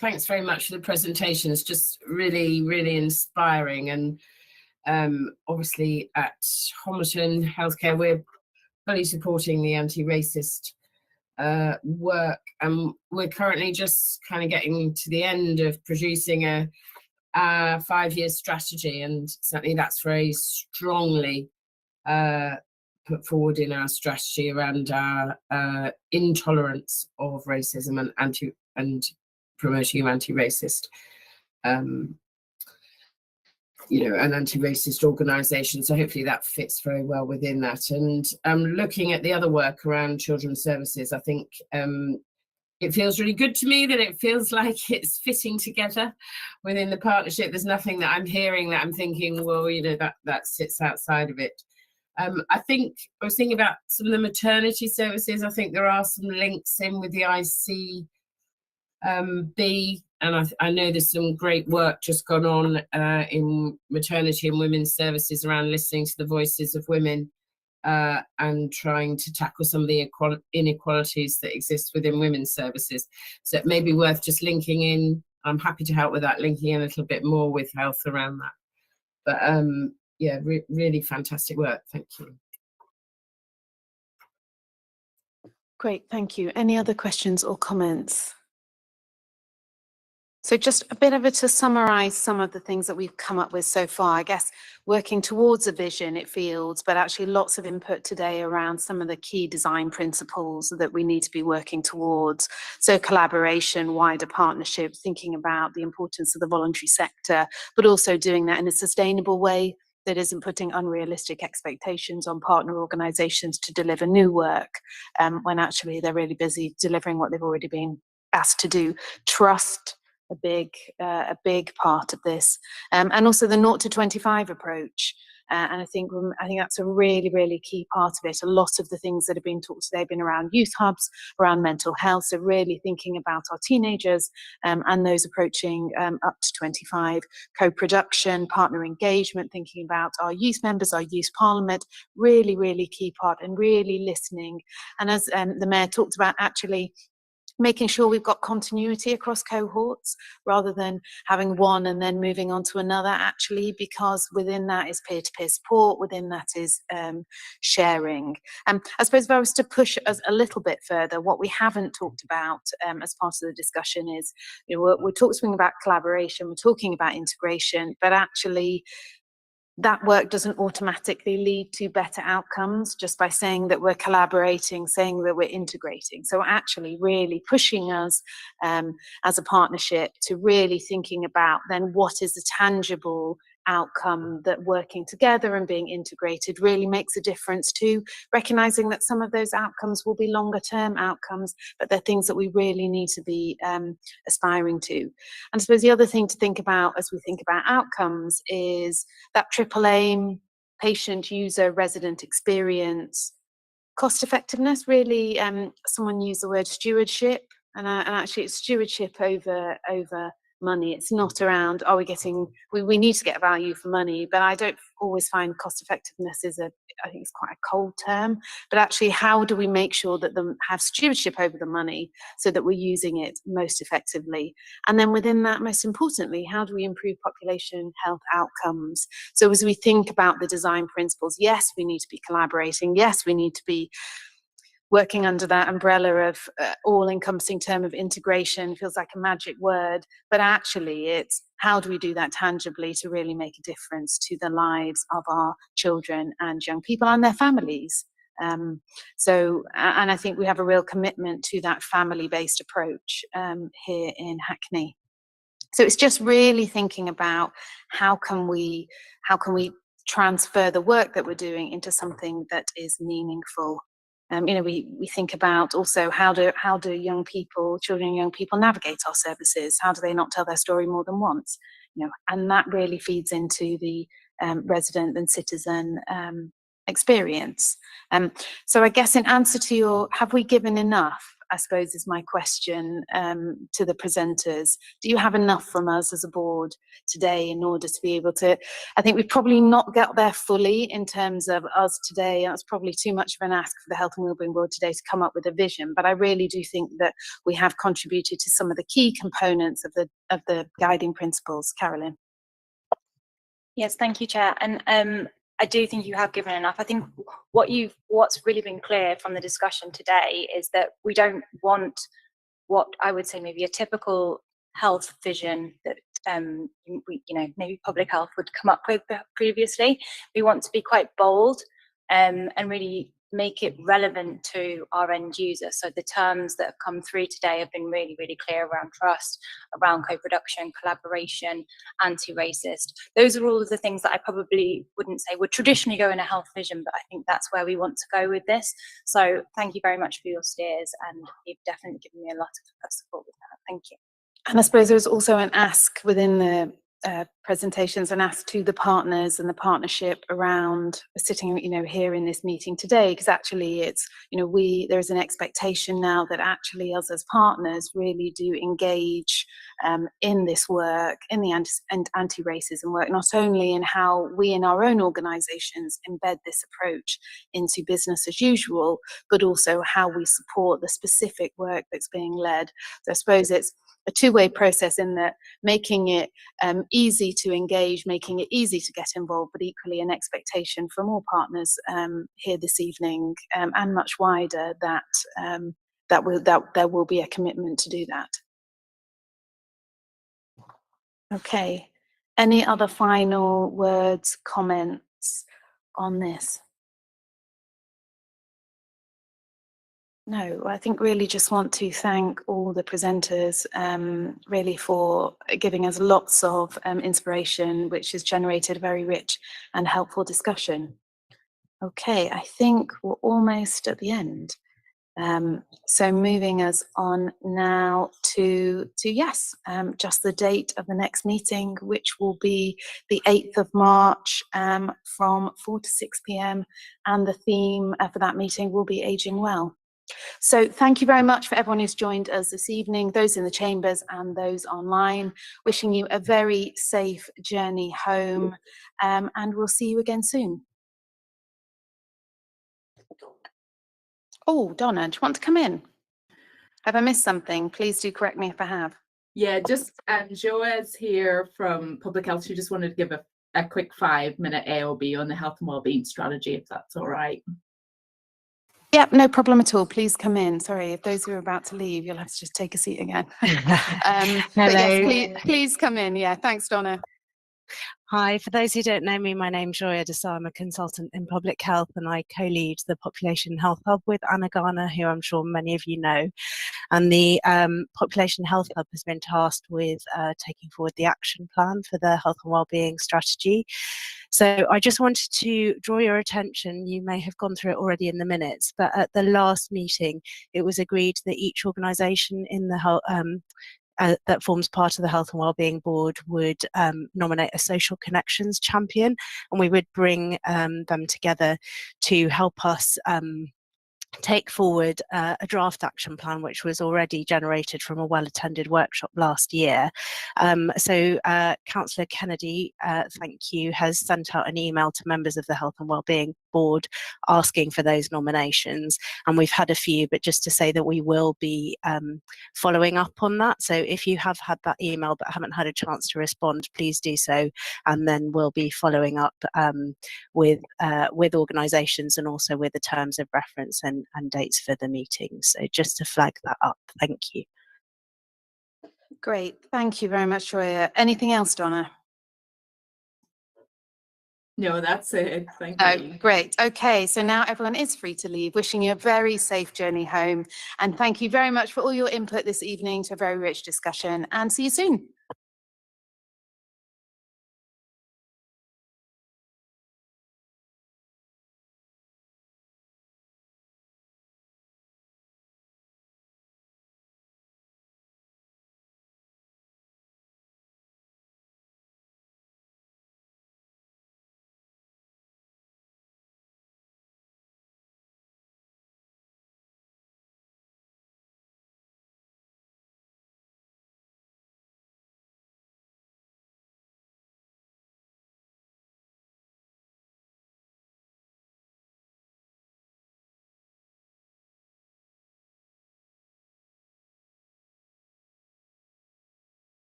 thanks very much for the presentation. It's just really, really inspiring, and obviously at Homerton Healthcare we're fully supporting the anti-racist work, and we're currently just kind of getting to the end of producing a 5-year strategy, and certainly that's very strongly put forward in our strategy around our intolerance of racism and promoting of anti-racist an anti-racist organisation. So hopefully that fits very well within that. And looking at the other work around children's services, I think it feels really good to me that it feels like it's fitting together within the partnership. There's nothing that I'm hearing that I'm thinking, well, that sits outside of it. I think I was thinking about some of the maternity services. I think there are some links in with the ICB, and I know there's some great work just gone on in maternity and women's services around listening to the voices of women and trying to tackle some of the inequalities that exist within women's services. So it may be worth just linking in. I'm happy to help with that, linking in a little bit more with health around that. But yeah, really fantastic work. Thank you. Great, thank you. Any other questions or comments? So just a bit of it to summarise some of the things that we've come up with so far. I guess working towards a vision, it feels, but actually lots of input today around some of the key design principles that we need to be working towards. So collaboration, wider partnership, thinking about the importance of the voluntary sector, but also doing that in a sustainable way that isn't putting unrealistic expectations on partner organisations to deliver new work when actually they're really busy delivering what they've already been asked to do. Trust, a big part of this, and also the 0 to 25 approach. And I think that's a really, really key part of it. A lot of the things that have been talked today have been around youth hubs, around mental health. So really thinking about our teenagers and those approaching up to 25, co-production, partner engagement, thinking about our youth members, our youth parliament, really, really key part, and really listening. And as the Mayor talked about, actually making sure we've got continuity across cohorts rather than having one and then moving on to another, actually, because within that is peer-to-peer support, within that is sharing. I suppose if I was to push us a little bit further, what we haven't talked about as part of the discussion is, we're talking about collaboration, we're talking about integration, but actually that work doesn't automatically lead to better outcomes just by saying that we're collaborating, saying that we're integrating. So actually really pushing us as a partnership to really thinking about then what is the tangible outcome that working together and being integrated really makes a difference to, recognizing that some of those outcomes will be longer term outcomes, but they're things that we really need to be aspiring to. And I suppose the other thing to think about as we think about outcomes is that triple aim, patient, user, resident experience, cost effectiveness. Really, someone used the word stewardship, and actually it's stewardship over money. It's not around, are we getting, we need to get value for money, but I don't always find cost effectiveness is I think it's quite a cold term, but actually how do we make sure that them have stewardship over the money so that we're using it most effectively? And then within that, most importantly, how do we improve population health outcomes? So as we think about the design principles, yes, we need to be collaborating. Yes, we need to be working under that umbrella of all-encompassing term of integration. Feels like a magic word, but actually it's how do we do that tangibly to really make a difference to the lives of our children and young people and their families. And I think we have a real commitment to that family-based approach here in Hackney. So it's just really thinking about how can we transfer the work that we're doing into something that is meaningful. We think about also how do young people, children and young people navigate our services? How do they not tell their story more than once? And that really feeds into the resident and citizen experience. So I guess in answer to your, have we given enough, I suppose is my question to the presenters. Do you have enough from us as a board today in order to be able to, I think we've probably not got there fully in terms of us today. That's probably too much of an ask for the Health and Wellbeing Board today to come up with a vision, but I really do think that we have contributed to some of the key components of the guiding principles. Carolyn. Yes, thank you, Chair. And I do think you have given enough. I think what's really been clear from the discussion today is that we don't want what I would say maybe a typical health vision that maybe public health would come up with previously. We want to be quite bold and really make it relevant to our end user. So the terms that have come through today have been really, really clear around trust, around co-production, collaboration, anti-racist. Those are all of the things that I probably wouldn't say would traditionally go in a health vision, but I think that's where we want to go with this. So thank you very much for your steers, and you've definitely given me a lot of support with that. Thank you. And I suppose there's also an ask within the presentations, and ask to the partners and the partnership around sitting, here in this meeting today, because actually it's, there is an expectation now that actually us as partners really do engage in this work, in the anti-racism work, not only in how we in our own organisations embed this approach into business as usual, but also how we support the specific work that's being led. So I suppose it's a two-way process in that making it easy to engage, making it easy to get involved, but equally an expectation from all partners here this evening and much wider that there will be a commitment to do that. Okay, any other final words, comments on this? No, I think really just want to thank all the presenters really for giving us lots of inspiration, which has generated a very rich and helpful discussion. Okay, I think we're almost at the end. So moving us on now to just the date of the next meeting, which will be the 8th of March from 4 to 6 p.m. And the theme for that meeting will be Aging Well. So thank you very much for everyone who's joined us this evening, those in the chambers and those online. Wishing you a very safe journey home, and we'll see you again soon. Oh, Donna, do you want to come in? Have I missed something? Please do correct me if I have. Yeah, just Joa's here from Public Health. She just wanted to give a quick 5-minute AOB on the health and wellbeing strategy, if that's all right. Yep, no problem at all. Please come in. Sorry, if those who are about to leave, you'll have to just take a seat again. But yes, please come in. Yeah, thanks, Donna. Hi, for those who don't know me, my name's Joya Dessa. I'm a consultant in public health and I co-lead the Population Health Hub with Anna Garner, who I'm sure many of you know. And the Population Health Hub has been tasked with taking forward the action plan for the health and wellbeing strategy. So I just wanted to draw your attention, you may have gone through it already in the minutes, but at the last meeting, it was agreed that each organisation in the health, that forms part of the Health and Wellbeing Board would nominate a social connections champion, and we would bring them together to help us take forward a draft action plan which was already generated from a well-attended workshop last year. So Councillor Kennedy, thank you, has sent out an email to members of the Health and Wellbeing Board asking for those nominations, and we've had a few, but just to say that we will be following up on that. So if you have had that email but haven't had a chance to respond, please do so, and then we'll be following up with organisations and also with the terms of reference and dates for the meeting. So just to flag that up, thank you. Great, thank you very much, Joya. Anything else, Donna? No, that's it. Thank you. Great. Okay, so now everyone is free to leave. Wishing you a very safe journey home. And thank you very much for all your input this evening to a very rich discussion. And see you soon.